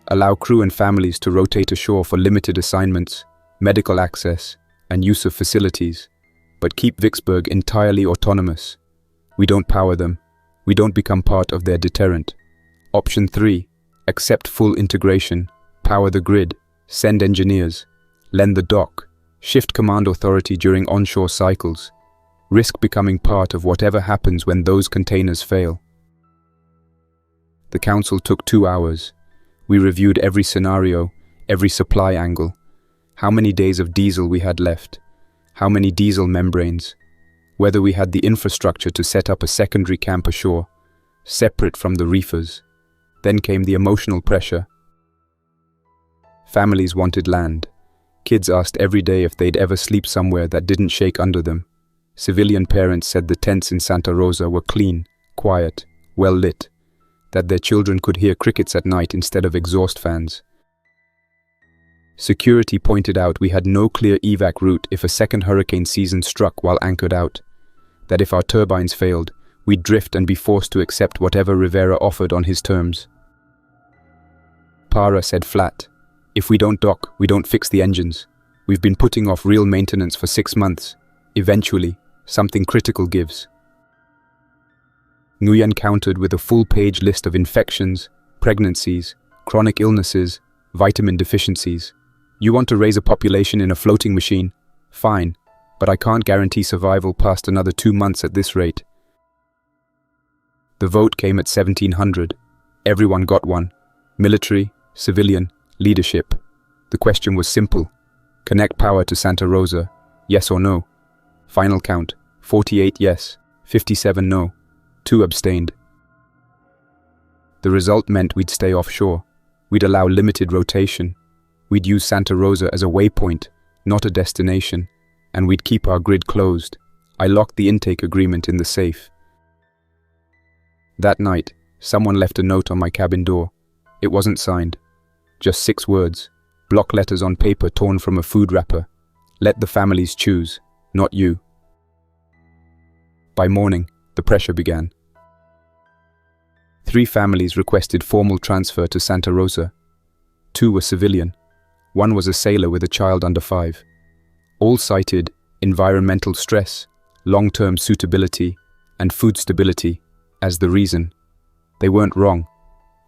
Allow crew and families to rotate ashore for limited assignments, medical access, and use of facilities, but keep Vicksburg entirely autonomous. We don't power them. We don't become part of their deterrent. Option 3, accept full integration, power the grid, send engineers, lend the dock, shift command authority during onshore cycles, risk becoming part of whatever happens when those containers fail. The council took 2 hours. We reviewed every scenario, every supply angle, how many days of diesel we had left, how many diesel membranes, whether we had the infrastructure to set up a secondary camp ashore, separate from the reefers. Then came the emotional pressure. Families wanted land. Kids asked every day if they'd ever sleep somewhere that didn't shake under them. Civilian parents said the tents in Santa Rosa were clean, quiet, well lit, that their children could hear crickets at night instead of exhaust fans. Security pointed out we had no clear evac route if a second hurricane season struck while anchored out, that if our turbines failed, we'd drift and be forced to accept whatever Rivera offered on his terms. Para said flat, "If we don't dock, we don't fix the engines. We've been putting off real maintenance for 6 months. Eventually, something critical gives." Nguyen countered with a full-page list of infections, pregnancies, chronic illnesses, vitamin deficiencies. "You want to raise a population in a floating machine? Fine, but I can't guarantee survival past another 2 months at this rate." The vote came at 1700. Everyone got one. Military, civilian, leadership. The question was simple. Connect power to Santa Rosa, yes or no? Final count, 48 yes, 57 no, 2 abstained. The result meant we'd stay offshore. We'd allow limited rotation. We'd use Santa Rosa as a waypoint, not a destination, and we'd keep our grid closed. I locked the intake agreement in the safe. That night, someone left a note on my cabin door. It wasn't signed. Just 6 words, block letters on paper torn from a food wrapper. "Let the families choose, not you." By morning, the pressure began. 3 families requested formal transfer to Santa Rosa. 2 were civilian. 1 was a sailor with a child under 5. All cited environmental stress, long-term suitability, and food stability as the reason. They weren't wrong,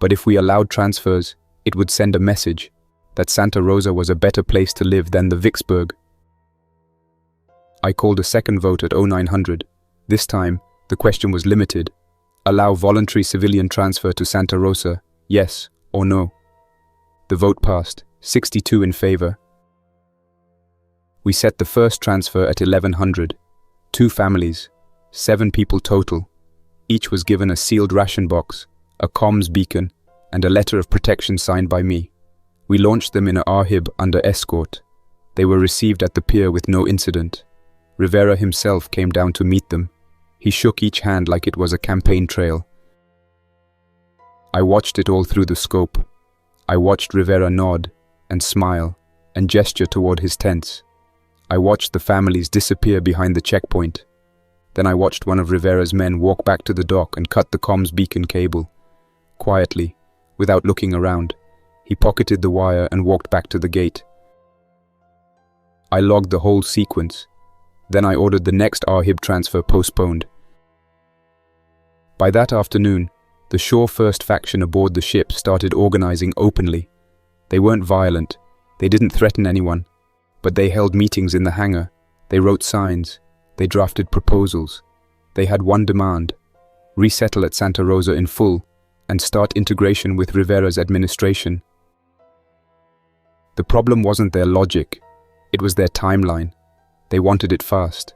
but if we allowed transfers, it would send a message that Santa Rosa was a better place to live than the Vicksburg. I called a second vote at 0900. This time, the question was limited. Allow voluntary civilian transfer to Santa Rosa, yes or no? The vote passed, 62 in favor. We set the first transfer at 1100. 2 families, 7 people total. Each was given a sealed ration box, a comms beacon, and a letter of protection signed by me. We launched them in a RHIB under escort. They were received at the pier with no incident. Rivera himself came down to meet them. He shook each hand like it was a campaign trail. I watched it all through the scope. I watched Rivera nod and smile and gesture toward his tents. I watched the families disappear behind the checkpoint. Then I watched one of Rivera's men walk back to the dock and cut the comms beacon cable. Quietly, without looking around, he pocketed the wire and walked back to the gate. I logged the whole sequence. Then I ordered the next RHIB transfer postponed. By that afternoon, the Shore First faction aboard the ship started organizing openly. They weren't violent, they didn't threaten anyone, but they held meetings in the hangar, they wrote signs, they drafted proposals. They had one demand: resettle at Santa Rosa in full and start integration with Rivera's administration. The problem wasn't their logic, it was their timeline. They wanted it fast,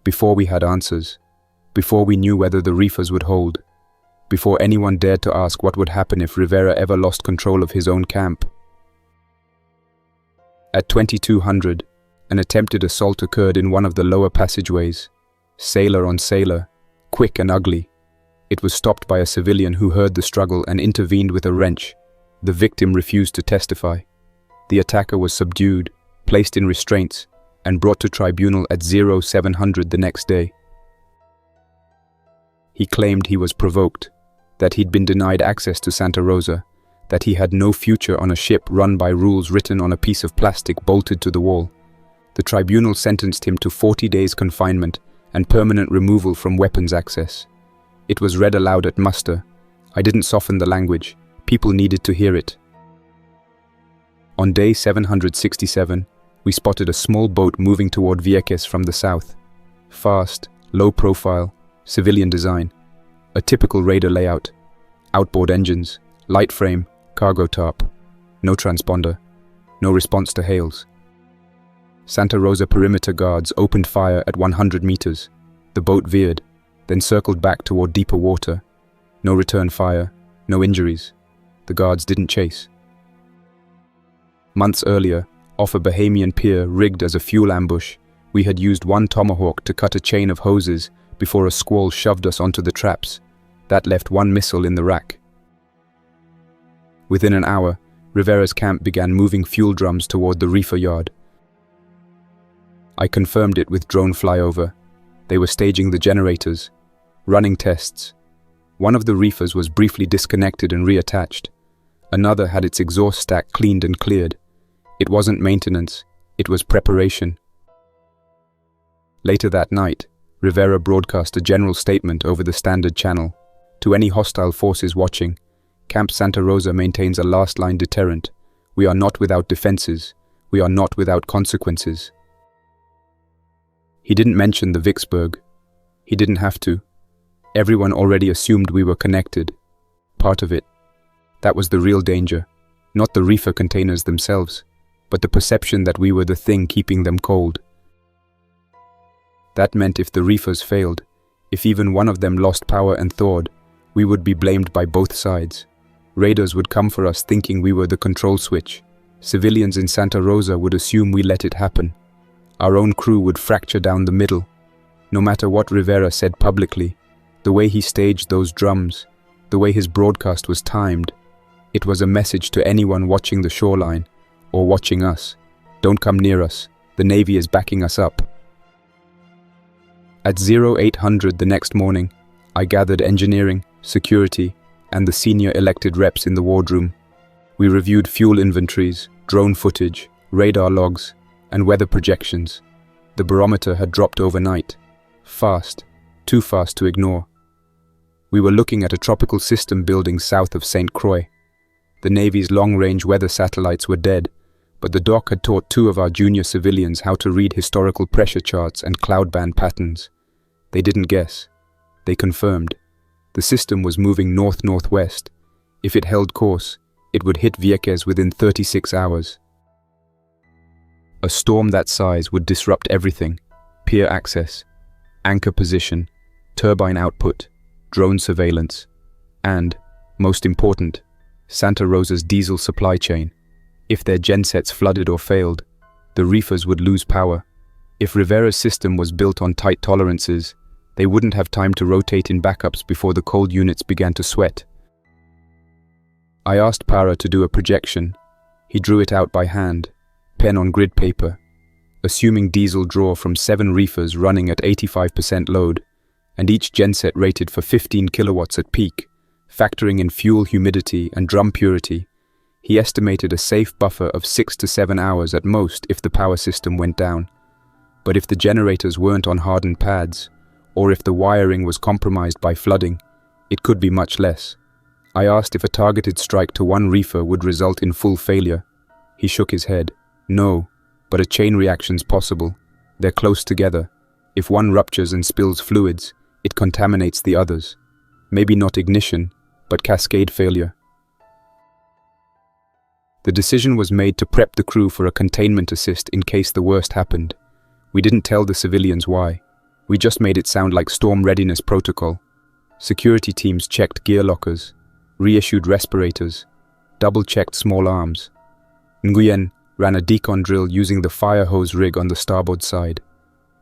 before we had answers, before we knew whether the reefers would hold, before anyone dared to ask what would happen if Rivera ever lost control of his own camp. At 2200, an attempted assault occurred in one of the lower passageways. Sailor on sailor, quick and ugly. It was stopped by a civilian who heard the struggle and intervened with a wrench. The victim refused to testify. The attacker was subdued, placed in restraints, and brought to tribunal at 0700 the next day. He claimed he was provoked, that he'd been denied access to Santa Rosa, that he had no future on a ship run by rules written on a piece of plastic bolted to the wall. The tribunal sentenced him to 40 days confinement and permanent removal from weapons access. It was read aloud at muster. I didn't soften the language. People needed to hear it. On day 767, we spotted a small boat moving toward Vieques from the south. Fast, low profile, civilian design. A typical raider layout. Outboard engines, light frame, cargo tarp. No transponder. No response to hails. Santa Rosa perimeter guards opened fire at 100 meters. The boat veered, then circled back toward deeper water. No return fire, no injuries. The guards didn't chase. Months earlier, off a Bahamian pier rigged as a fuel ambush, we had used one tomahawk to cut a chain of hoses before a squall shoved us onto the traps. That left one missile in the rack. Within an hour, Rivera's camp began moving fuel drums toward the reefer yard. I confirmed it with drone flyover. They were staging the generators, running tests. One of the reefers was briefly disconnected and reattached. Another had its exhaust stack cleaned and cleared. It wasn't maintenance, it was preparation. Later that night, Rivera broadcast a general statement over the standard channel. To any hostile forces watching, Camp Santa Rosa maintains a last-line deterrent. We are not without defenses. We are not without consequences. He didn't mention the Vicksburg. He didn't have to. Everyone already assumed we were connected. Part of it. That was the real danger. Not the reefer containers themselves, but the perception that we were the thing keeping them cold. That meant if the reefers failed, if even one of them lost power and thawed, we would be blamed by both sides. Raiders would come for us thinking we were the control switch. Civilians in Santa Rosa would assume we let it happen. Our own crew would fracture down the middle. No matter what Rivera said publicly, the way he staged those drums, the way his broadcast was timed, it was a message to anyone watching the shoreline, or watching us. Don't come near us. The Navy is backing us up. At 0800 the next morning, I gathered engineering, security, and the senior elected reps in the wardroom. We reviewed fuel inventories, drone footage, radar logs, and weather projections. The barometer had dropped overnight. Fast, too fast to ignore. We were looking at a tropical system building south of St. Croix. The Navy's long-range weather satellites were dead, but the doc had taught 2 of our junior civilians how to read historical pressure charts and cloud band patterns. They didn't guess. They confirmed. The system was moving north-northwest. If it held course, it would hit Vieques within 36 hours. A storm that size would disrupt everything: pier access, anchor position, turbine output, drone surveillance, and, most important, Santa Rosa's diesel supply chain. If their gensets flooded or failed, the reefers would lose power. If Rivera's system was built on tight tolerances, they wouldn't have time to rotate in backups before the cold units began to sweat. I asked Para to do a projection. He drew it out by hand, pen on grid paper, assuming diesel draw from 7 reefers running at 85% load, and each genset rated for 15 kilowatts at peak, factoring in fuel humidity and drum purity. He estimated a safe buffer of 6 to 7 hours at most if the power system went down. But if the generators weren't on hardened pads, or if the wiring was compromised by flooding, it could be much less. I asked if a targeted strike to one reefer would result in full failure. He shook his head. No, but a chain reaction's possible. They're close together. If one ruptures and spills fluids, it contaminates the others. Maybe not ignition, but cascade failure. The decision was made to prep the crew for a containment assist in case the worst happened. We didn't tell the civilians why. We just made it sound like storm readiness protocol. Security teams checked gear lockers, reissued respirators, double-checked small arms. Nguyen ran a decon drill using the fire hose rig on the starboard side.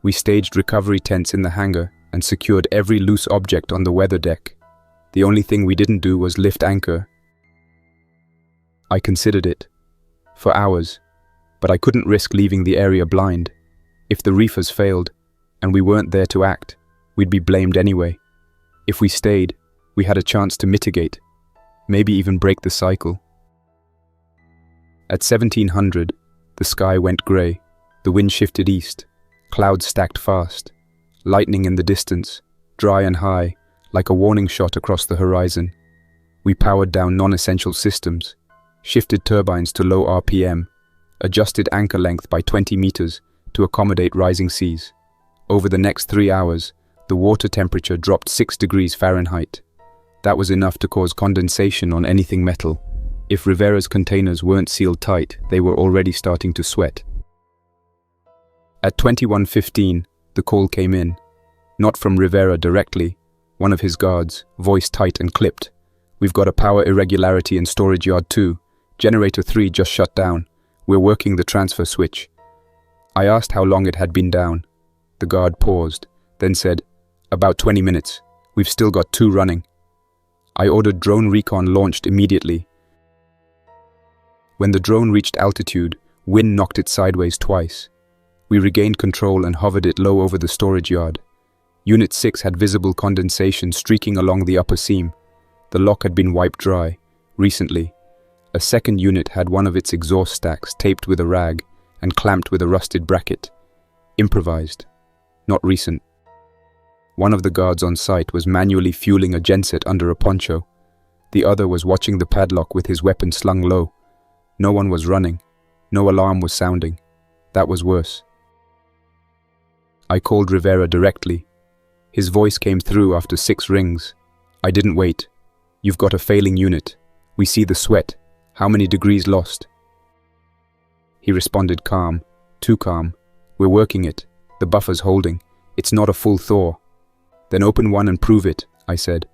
We staged recovery tents in the hangar and secured every loose object on the weather deck. The only thing we didn't do was lift anchor. I considered it. For hours. But I couldn't risk leaving the area blind. If the reefers failed, and we weren't there to act, we'd be blamed anyway. If we stayed, we had a chance to mitigate, maybe even break the cycle. At 1700, the sky went grey, the wind shifted east, clouds stacked fast, lightning in the distance, dry and high, like a warning shot across the horizon. We powered down non-essential systems, shifted turbines to low RPM, adjusted anchor length by 20 meters to accommodate rising seas. Over the next 3 hours, the water temperature dropped 6 degrees Fahrenheit. That was enough to cause condensation on anything metal. If Rivera's containers weren't sealed tight, they were already starting to sweat. At 21:15, the call came in. Not from Rivera directly, one of his guards, voice tight and clipped. "We've got a power irregularity in storage yard 2. Generator 3 just shut down. We're working the transfer switch." I asked how long it had been down. The guard paused, then said, "About 20 minutes. We've still got 2 running." I ordered drone recon launched immediately. When the drone reached altitude, wind knocked it sideways twice. We regained control and hovered it low over the storage yard. Unit 6 had visible condensation streaking along the upper seam. The lock had been wiped dry, recently. A second unit had one of its exhaust stacks taped with a rag and clamped with a rusted bracket. Improvised, not recent. One of the guards on site was manually fueling a genset under a poncho. The other was watching the padlock with his weapon slung low. No one was running. No alarm was sounding. That was worse. I called Rivera directly. His voice came through after 6 rings. I didn't wait. "You've got a failing unit. We see the sweat. How many degrees lost?" He responded calm. Too calm. "We're working it. The buffer's holding. It's not a full thaw." "Then open one and prove it," I said.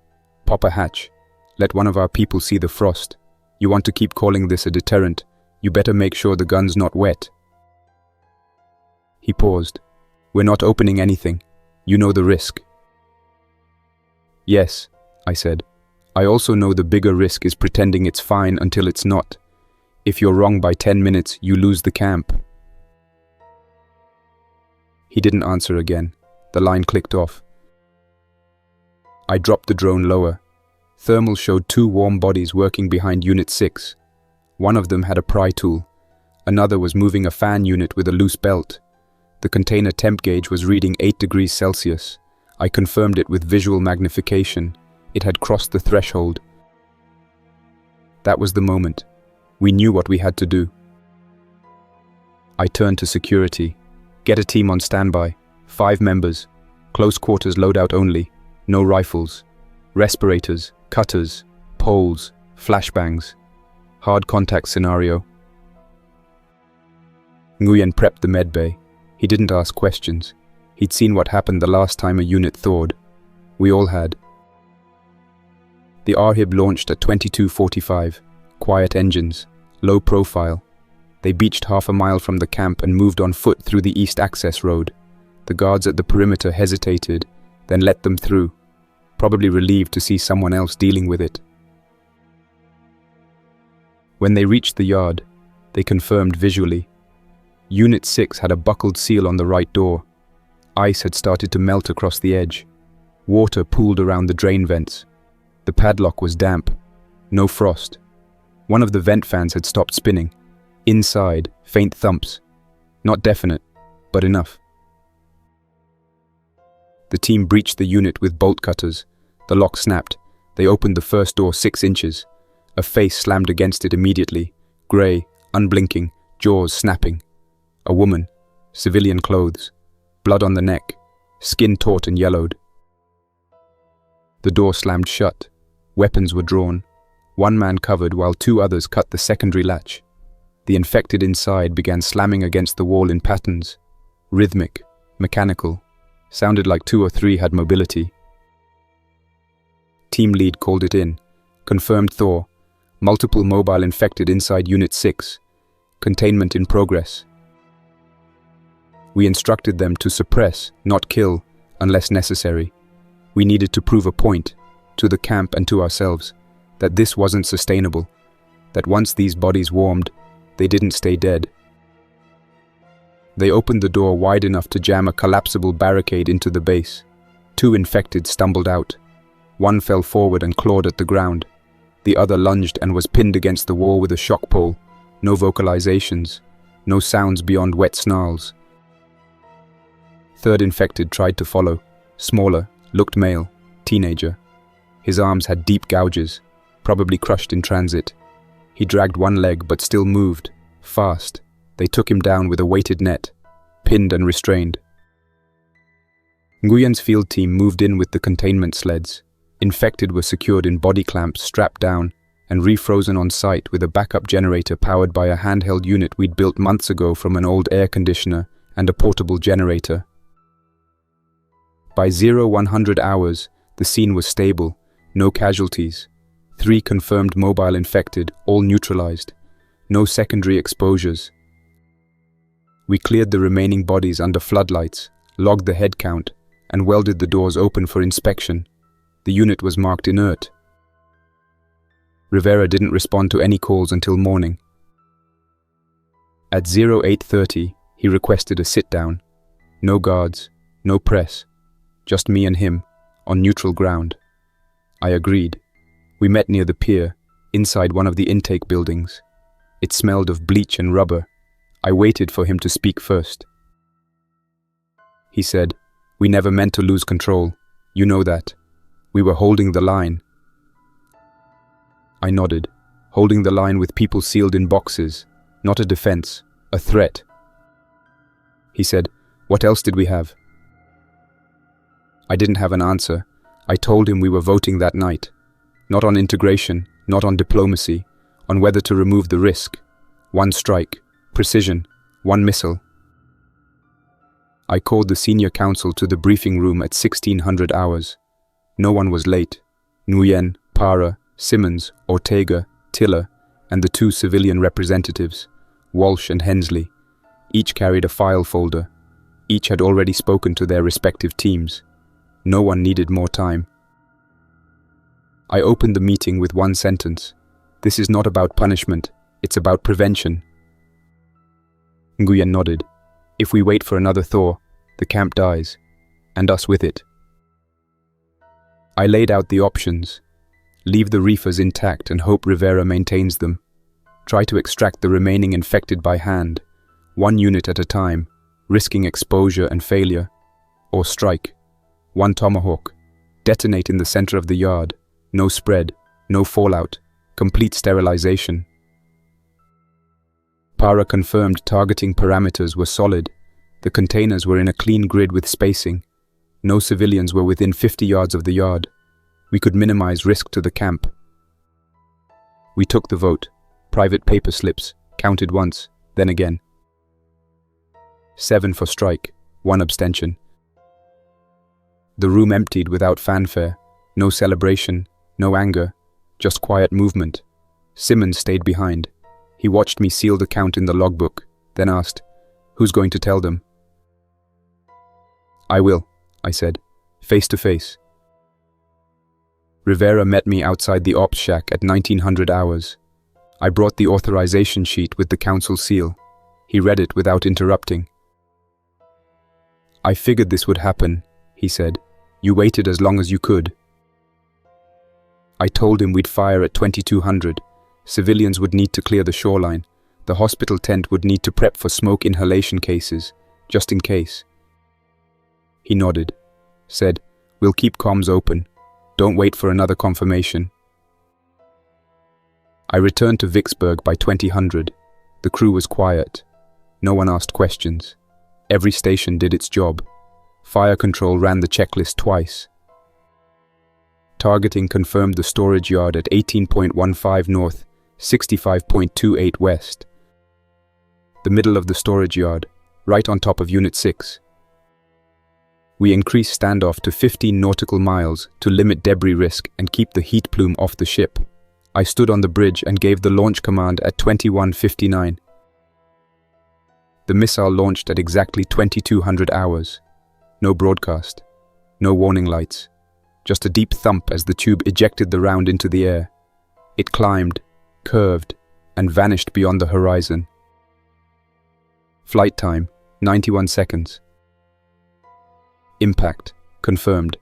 "Pop a hatch. Let one of our people see the frost. You want to keep calling this a deterrent, you better make sure the gun's not wet." He paused. "We're not opening anything. You know the risk." "Yes," I said. "I also know the bigger risk is pretending it's fine until it's not. If you're wrong by 10 minutes, you lose the camp." He didn't answer again. The line clicked off. I dropped the drone lower. Thermal showed 2 warm bodies working behind Unit 6. One of them had a pry tool. Another was moving a fan unit with a loose belt. The container temp gauge was reading 8 degrees Celsius. I confirmed it with visual magnification. It had crossed the threshold. That was the moment. We knew what we had to do. I turned to security. "Get a team on standby. 5 members. Close quarters loadout only. No rifles. Respirators, cutters, poles, flashbangs. Hard contact scenario." Nguyen prepped the medbay. He didn't ask questions. He'd seen what happened the last time a unit thawed. We all had. The RHIB launched at 22:45. Quiet engines. Low profile. They beached half a mile from the camp and moved on foot through the east access road. The guards at the perimeter hesitated, then let them through, probably relieved to see someone else dealing with it. When they reached the yard, they confirmed visually. Unit 6 had a buckled seal on the right door. Ice had started to melt across the edge. Water pooled around the drain vents. The padlock was damp. No frost. One of the vent fans had stopped spinning. Inside, faint thumps. Not definite, but enough. The team breached the unit with bolt cutters. The lock snapped. They opened the first door 6 inches. A face slammed against it immediately. Grey, unblinking, jaws snapping. A woman, civilian clothes. Blood on the neck. Skin taut and yellowed. The door slammed shut. Weapons were drawn. One man covered while 2 others cut the secondary latch. The infected inside began slamming against the wall in patterns. Rhythmic, mechanical. Sounded like 2 or 3 had mobility. Team lead called it in. Confirmed thaw. Multiple mobile infected inside Unit 6. Containment in progress. We instructed them to suppress, not kill, unless necessary. We needed to prove a point, to the camp and to ourselves, that this wasn't sustainable, that once these bodies warmed, they didn't stay dead. They opened the door wide enough to jam a collapsible barricade into the base. 2 infected stumbled out. One fell forward and clawed at the ground. The other lunged and was pinned against the wall with a shock pole. No vocalizations, no sounds beyond wet snarls. Third infected tried to follow. Smaller, looked male, teenager. His arms had deep gouges, probably crushed in transit. He dragged one leg but still moved, fast. They took him down with a weighted net, pinned and restrained. Nguyen's field team moved in with the containment sleds. Infected were secured in body clamps strapped down and refrozen on site with a backup generator powered by a handheld unit we'd built months ago from an old air conditioner and a portable generator. By 0100 hours, the scene was stable, no casualties. 3 confirmed mobile infected, all neutralized. No secondary exposures. We cleared the remaining bodies under floodlights, logged the head count, and welded the doors open for inspection. The unit was marked inert. Rivera didn't respond to any calls until morning. At 0830, he requested a sit-down. No guards, no press, just me and him, on neutral ground. I agreed. We met near the pier, inside one of the intake buildings. It smelled of bleach and rubber. I waited for him to speak first. He said, "We never meant to lose control. You know that. We were holding the line." I nodded, holding the line with people sealed in boxes, not a defense, a threat. He said, "What else did we have?" I didn't have an answer. I told him we were voting that night. Not on integration, not on diplomacy, on whether to remove the risk. 1 strike, precision, 1 missile. I called the senior counsel to the briefing room at 1600 hours. No one was late. Nguyen, Para, Simmons, Ortega, Tiller, and the 2 civilian representatives, Walsh and Hensley. Each carried a file folder. Each had already spoken to their respective teams. No one needed more time. I opened the meeting with 1 sentence. This is not about punishment, it's about prevention. Nguyen nodded. If we wait for another thaw, the camp dies, and us with it. I laid out the options. Leave the reefers intact and hope Rivera maintains them. Try to extract the remaining infected by hand, 1 unit at a time, risking exposure and failure. Or strike. 1 tomahawk. Detonate in the center of the yard. No spread, no fallout, complete sterilization. Para confirmed targeting parameters were solid. The containers were in a clean grid with spacing. No civilians were within 50 yards of the yard. We could minimize risk to the camp. We took the vote. Private paper slips, counted once, then again. 7 for strike, 1 abstention. The room emptied without fanfare. No celebration, no anger, just quiet movement. Simmons stayed behind. He watched me seal the count in the logbook, then asked, "Who's going to tell them?" "I will," I said, face to face. Rivera met me outside the ops shack at 1900 hours. I brought the authorization sheet with the council seal. He read it without interrupting. "I figured this would happen," he said. "You waited as long as you could." I told him we'd fire at 2200. Civilians would need to clear the shoreline. The hospital tent would need to prep for smoke inhalation cases, just in case. He nodded, said, "We'll keep comms open. Don't wait for another confirmation." I returned to Vicksburg by 2000. The crew was quiet. No one asked questions. Every station did its job. Fire control ran the checklist twice. Targeting confirmed the storage yard at 18.15 north, 65.28 west. The middle of the storage yard, right on top of Unit 6. We increased standoff to 15 nautical miles to limit debris risk and keep the heat plume off the ship. I stood on the bridge and gave the launch command at 21:59. The missile launched at exactly 2200 hours. No broadcast, no warning lights. Just a deep thump as the tube ejected the round into the air. It climbed, curved, and vanished beyond the horizon. Flight time, 91 seconds. Impact, confirmed.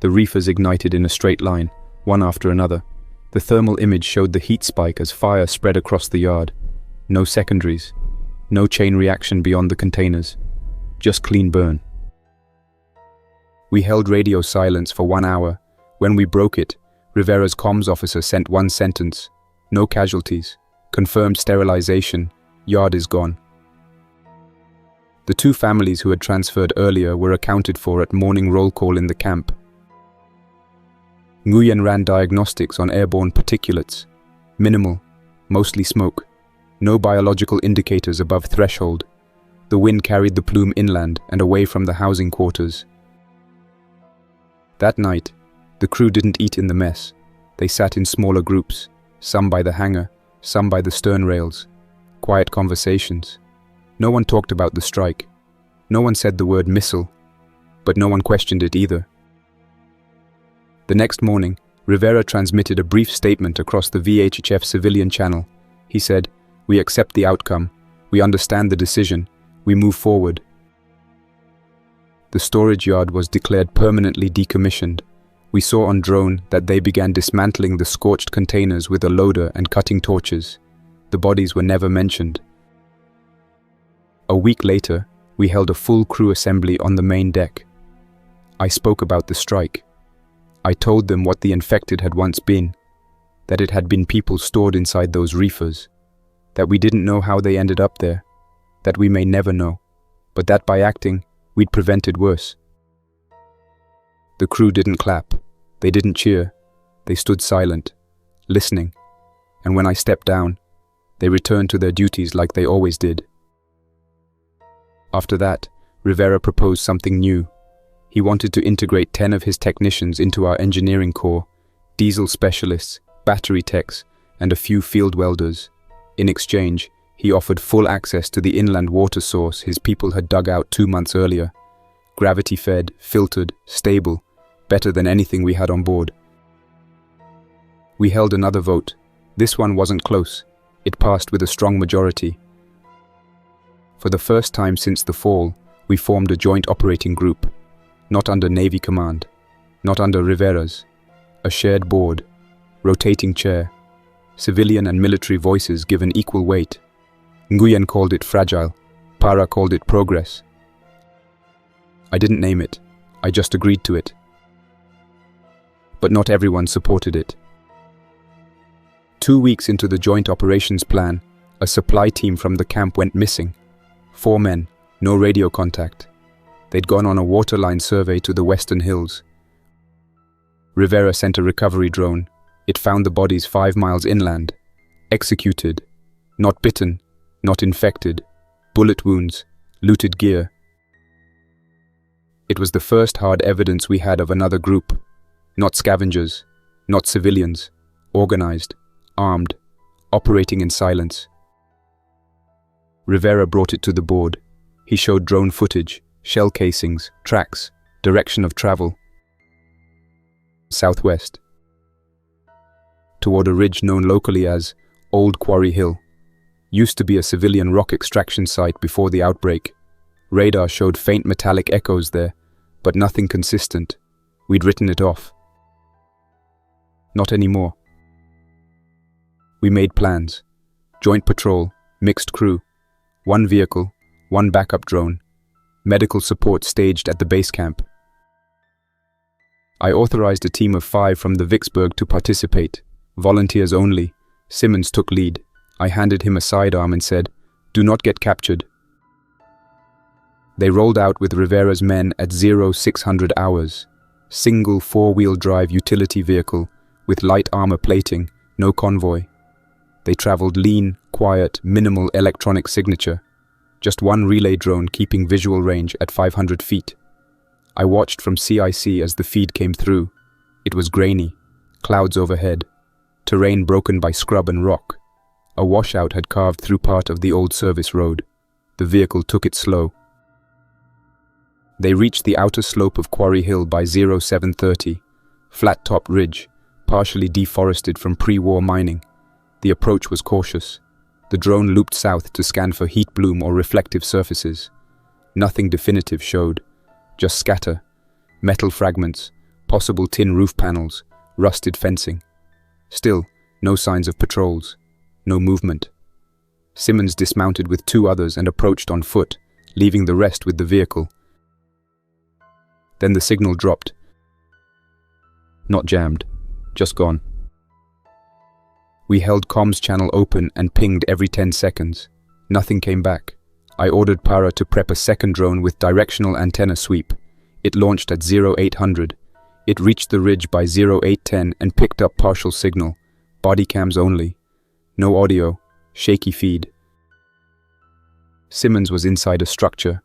The reefers ignited in a straight line, one after another. The thermal image showed the heat spike as fire spread across the yard. No secondaries, no chain reaction beyond the containers. Just clean burn. We held radio silence for 1 hour. When we broke it, Rivera's comms officer sent 1 sentence. No casualties. Confirmed sterilization. Yard is gone. The 2 families who had transferred earlier were accounted for at morning roll call in the camp. Nguyen ran diagnostics on airborne particulates. Minimal, mostly smoke. No biological indicators above threshold. The wind carried the plume inland and away from the housing quarters. That night, the crew didn't eat in the mess. They sat in smaller groups, some by the hangar, some by the stern rails. Quiet conversations. No one talked about the strike. No one said the word missile, but no one questioned it either. The next morning, Rivera transmitted a brief statement across the VHF civilian channel. He said, "We accept the outcome. We understand the decision. We move forward." The storage yard was declared permanently decommissioned. We saw on drone that they began dismantling the scorched containers with a loader and cutting torches. The bodies were never mentioned. A week later, we held a full crew assembly on the main deck. I spoke about the strike. I told them what the infected had once been, that it had been people stored inside those reefers, that we didn't know how they ended up there, that we may never know, but that by acting, we'd prevented worse. The crew didn't clap, they didn't cheer, they stood silent, listening, and when I stepped down, they returned to their duties like they always did. After that, Rivera proposed something new. He wanted to integrate 10 of his technicians into our engineering corps, diesel specialists, battery techs, and a few field welders. In exchange, he offered full access to the inland water source his people had dug out 2 months earlier. Gravity-fed, filtered, stable, better than anything we had on board. We held another vote. This one wasn't close. It passed with a strong majority. For the first time since the fall, we formed a joint operating group. Not under Navy command, not under Rivera's. A shared board, rotating chair, civilian and military voices given equal weight. Nguyen called it fragile, Para called it progress. I didn't name it, I just agreed to it. But not everyone supported it. 2 weeks into the joint operations plan, a supply team from the camp went missing. 4 men, no radio contact. They'd gone on a waterline survey to the western hills. Rivera sent a recovery drone. It found the bodies 5 miles inland. Executed. Not bitten. Not infected. Bullet wounds. Looted gear. It was the first hard evidence we had of another group. Not scavengers. Not civilians. Organized. Armed. Operating in silence. Rivera brought it to the board. He showed drone footage. Shell casings, tracks, direction of travel. Southwest. Toward a ridge known locally as Old Quarry Hill. Used to be a civilian rock extraction site before the outbreak. Radar showed faint metallic echoes there, but nothing consistent. We'd written it off. Not anymore. We made plans. Joint patrol, mixed crew. 1 vehicle, 1 backup drone. Medical support staged at the base camp. I authorized a team of 5 from the Vicksburg to participate. Volunteers only. Simmons took lead. I handed him a sidearm and said, "Do not get captured." They rolled out with Rivera's men at 0600 hours. Single 4-wheel drive utility vehicle with light armor plating, no convoy. They traveled lean, quiet, minimal electronic signature. Just 1 relay drone keeping visual range at 500 feet. I watched from CIC as the feed came through. It was grainy, clouds overhead, terrain broken by scrub and rock. A washout had carved through part of the old service road. The vehicle took it slow. They reached the outer slope of Quarry Hill by 0730, flat-topped ridge, partially deforested from pre-war mining. The approach was cautious. The drone looped south to scan for heat bloom or reflective surfaces. Nothing definitive showed, just scatter, metal fragments, possible tin roof panels, rusted fencing. Still, no signs of patrols, no movement. Simmons dismounted with 2 others and approached on foot, leaving the rest with the vehicle. Then the signal dropped. Not jammed, just gone. We held comms channel open and pinged every 10 seconds. Nothing came back. I ordered Para to prep a second drone with directional antenna sweep. It launched at 0800. It reached the ridge by 0810 and picked up partial signal. Body cams only. No audio. Shaky feed. Simmons was inside a structure,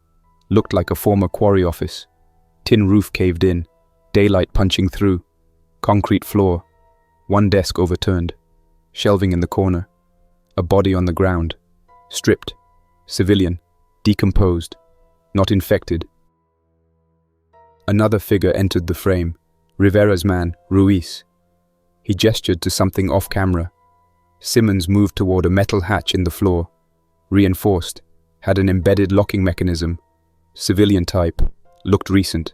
looked like a former quarry office. Tin roof caved in, daylight punching through, concrete floor, one desk overturned, shelving in the corner, a body on the ground, stripped, civilian, decomposed, not infected. Another figure entered the frame, Rivera's man, Ruiz. He gestured to something off camera. Simmons moved toward a metal hatch in the floor, reinforced, had an embedded locking mechanism, civilian type, looked recent.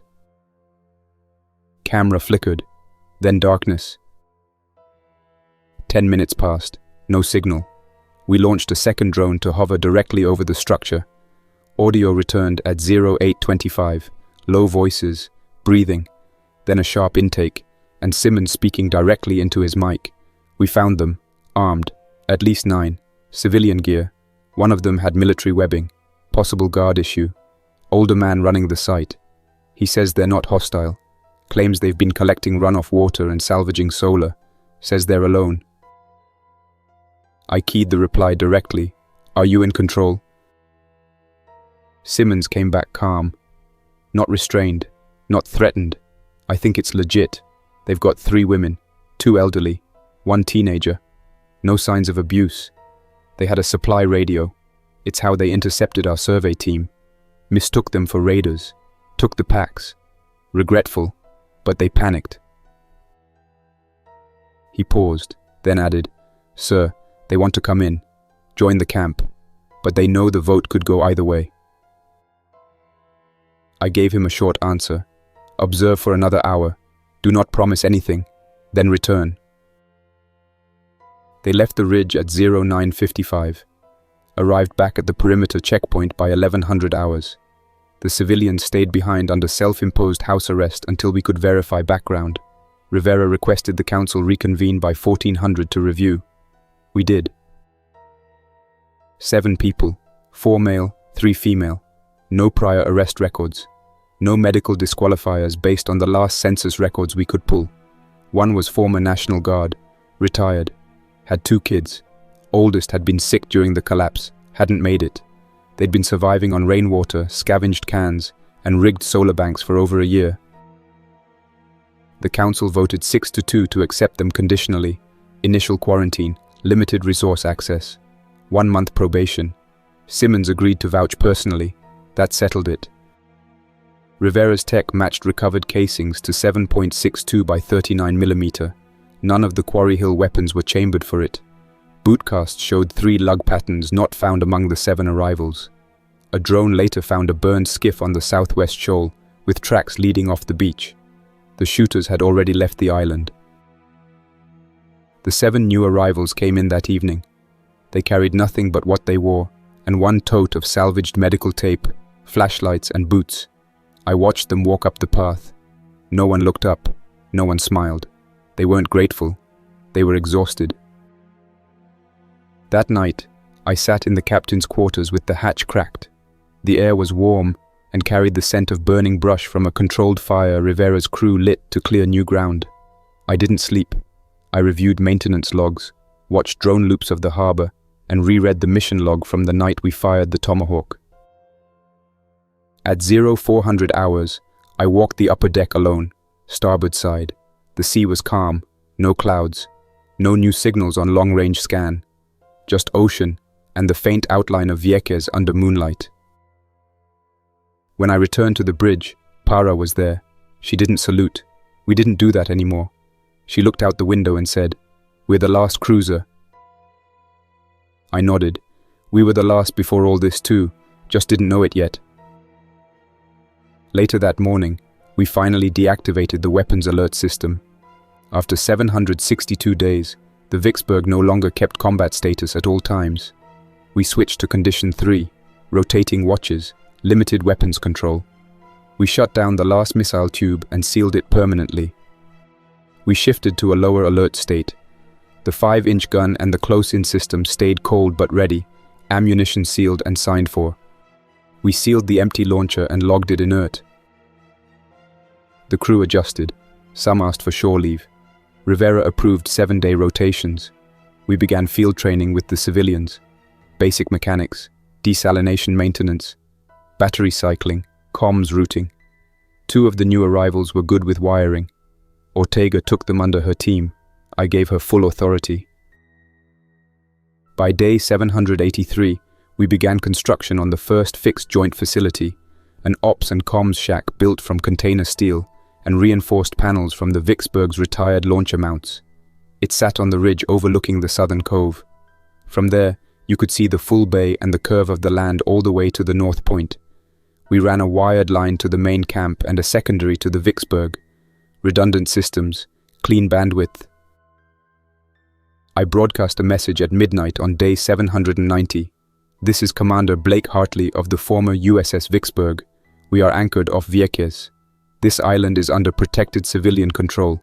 Camera flickered, then darkness. 10 minutes passed, no signal. We launched a second drone to hover directly over the structure. Audio returned at 0825, low voices, breathing, then a sharp intake, and Simmons speaking directly into his mic. We found them, armed, at least 9, civilian gear. One of them had military webbing, possible guard issue. Older man running the site. He says they're not hostile, claims they've been collecting runoff water and salvaging solar, says they're alone. I keyed the reply directly. Are you in control? Simmons came back calm. Not restrained, not threatened. I think it's legit. They've got 3 women, 2 elderly, 1 teenager. No signs of abuse. They had a supply radio. It's how they intercepted our survey team. Mistook them for raiders. Took the packs. Regretful, but they panicked. He paused, then added, Sir, they want to come in, join the camp, but they know the vote could go either way. I gave him a short answer. Observe for another hour. Do not promise anything, then return. They left the ridge at 0955. Arrived back at the perimeter checkpoint by 1100 hours. The civilians stayed behind under self-imposed house arrest until we could verify background. Rivera requested the council reconvene by 1400 to review. We did. 7 people, 4 male, 3 female. No prior arrest records. No medical disqualifiers based on the last census records we could pull. One was former National Guard, retired, had 2 kids. Oldest had been sick during the collapse, hadn't made it. They'd been surviving on rainwater, scavenged cans, and rigged solar banks for over a year. The council voted 6-2 to accept them conditionally. Initial quarantine, limited resource access, 1 month probation. Simmons agreed to vouch personally. That settled it. Rivera's tech matched recovered casings to 7.62 by 39mm. None of the Quarry Hill weapons were chambered for it. Bootcasts showed 3 lug patterns not found among the 7 arrivals. A drone later found a burned skiff on the southwest shoal, with tracks leading off the beach. The shooters had already left the island. The 7 new arrivals came in that evening. They carried nothing but what they wore, and 1 tote of salvaged medical tape, flashlights and boots. I watched them walk up the path. No one looked up. No one smiled. They weren't grateful. They were exhausted. That night, I sat in the captain's quarters with the hatch cracked. The air was warm and carried the scent of burning brush from a controlled fire Rivera's crew lit to clear new ground. I didn't sleep. I reviewed maintenance logs, watched drone loops of the harbor, and reread the mission log from the night we fired the Tomahawk. At 0400 hours, I walked the upper deck alone, starboard side. The sea was calm, no clouds, no new signals on long-range scan, just ocean and the faint outline of Vieques under moonlight. When I returned to the bridge, Para was there. She didn't salute. We didn't do that anymore. She looked out the window and said, "We're the last cruiser." I nodded. We were the last before all this too, just didn't know it yet. Later that morning, we finally deactivated the weapons alert system. After 762 days, the Vicksburg no longer kept combat status at all times. We switched to Condition 3, rotating watches, limited weapons control. We shut down the last missile tube and sealed it permanently. We shifted to a lower alert state. The 5-inch gun and the close-in system stayed cold but ready, ammunition sealed and signed for. We sealed the empty launcher and logged it inert. The crew adjusted. Some asked for shore leave. Rivera approved 7-day rotations. We began field training with the civilians. Basic mechanics, desalination maintenance, battery cycling, comms routing. 2 of the new arrivals were good with wiring. Ortega took them under her team. I gave her full authority. By day 783, we began construction on the first fixed joint facility, an ops and comms shack built from container steel and reinforced panels from the Vicksburg's retired launcher mounts. It sat on the ridge overlooking the southern cove. From there, you could see the full bay and the curve of the land all the way to the north point. We ran a wired line to the main camp and a secondary to the Vicksburg. Redundant systems, clean bandwidth. I broadcast a message at midnight on day 790. This is Commander Blake Hartley of the former USS Vicksburg. We are anchored off Vieques. This island is under protected civilian control.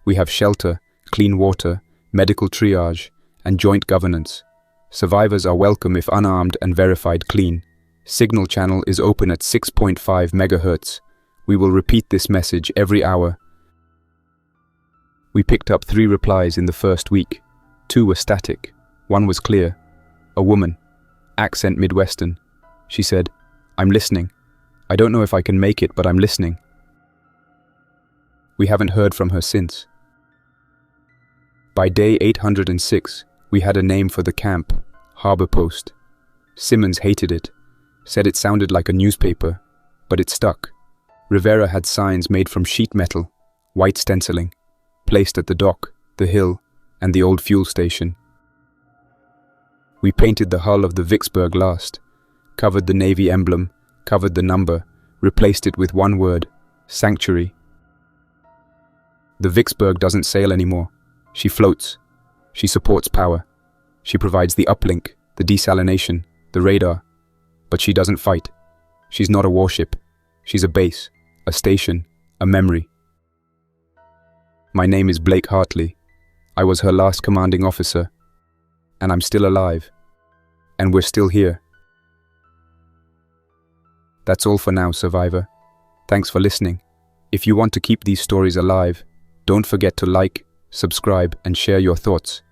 We have shelter, clean water, medical triage, and joint governance. Survivors are welcome if unarmed and verified clean. Signal channel is open at 6.5 MHz. We will repeat this message every hour. We picked up 3 replies in the first week. 2 were static. 1 was clear. A woman. Accent Midwestern. She said, "I'm listening. I don't know if I can make it, but I'm listening." We haven't heard from her since. By day 806, we had a name for the camp, Harbor Post. Simmons hated it, said it sounded like a newspaper, but it stuck. Rivera had signs made from sheet metal, white stenciling, placed at the dock, the hill, and the old fuel station. We painted the hull of the Vicksburg last, covered the Navy emblem, covered the number, replaced it with 1 word, sanctuary. The Vicksburg doesn't sail anymore. She floats. She supports power. She provides the uplink, the desalination, the radar. But she doesn't fight. She's not a warship. She's a base, a station, a memory. My name is Blake Hartley. I was her last commanding officer. And I'm still alive. And we're still here. That's all for now, survivor. Thanks for listening. If you want to keep these stories alive, don't forget to like, subscribe, and share your thoughts.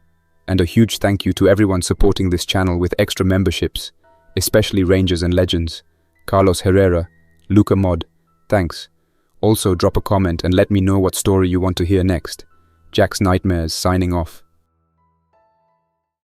And a huge thank you to everyone supporting this channel with extra memberships, especially Rangers and Legends, Carlos Herrera, Luca Mod, thanks. Also drop a comment and let me know what story you want to hear next. Jack's Nightmares signing off.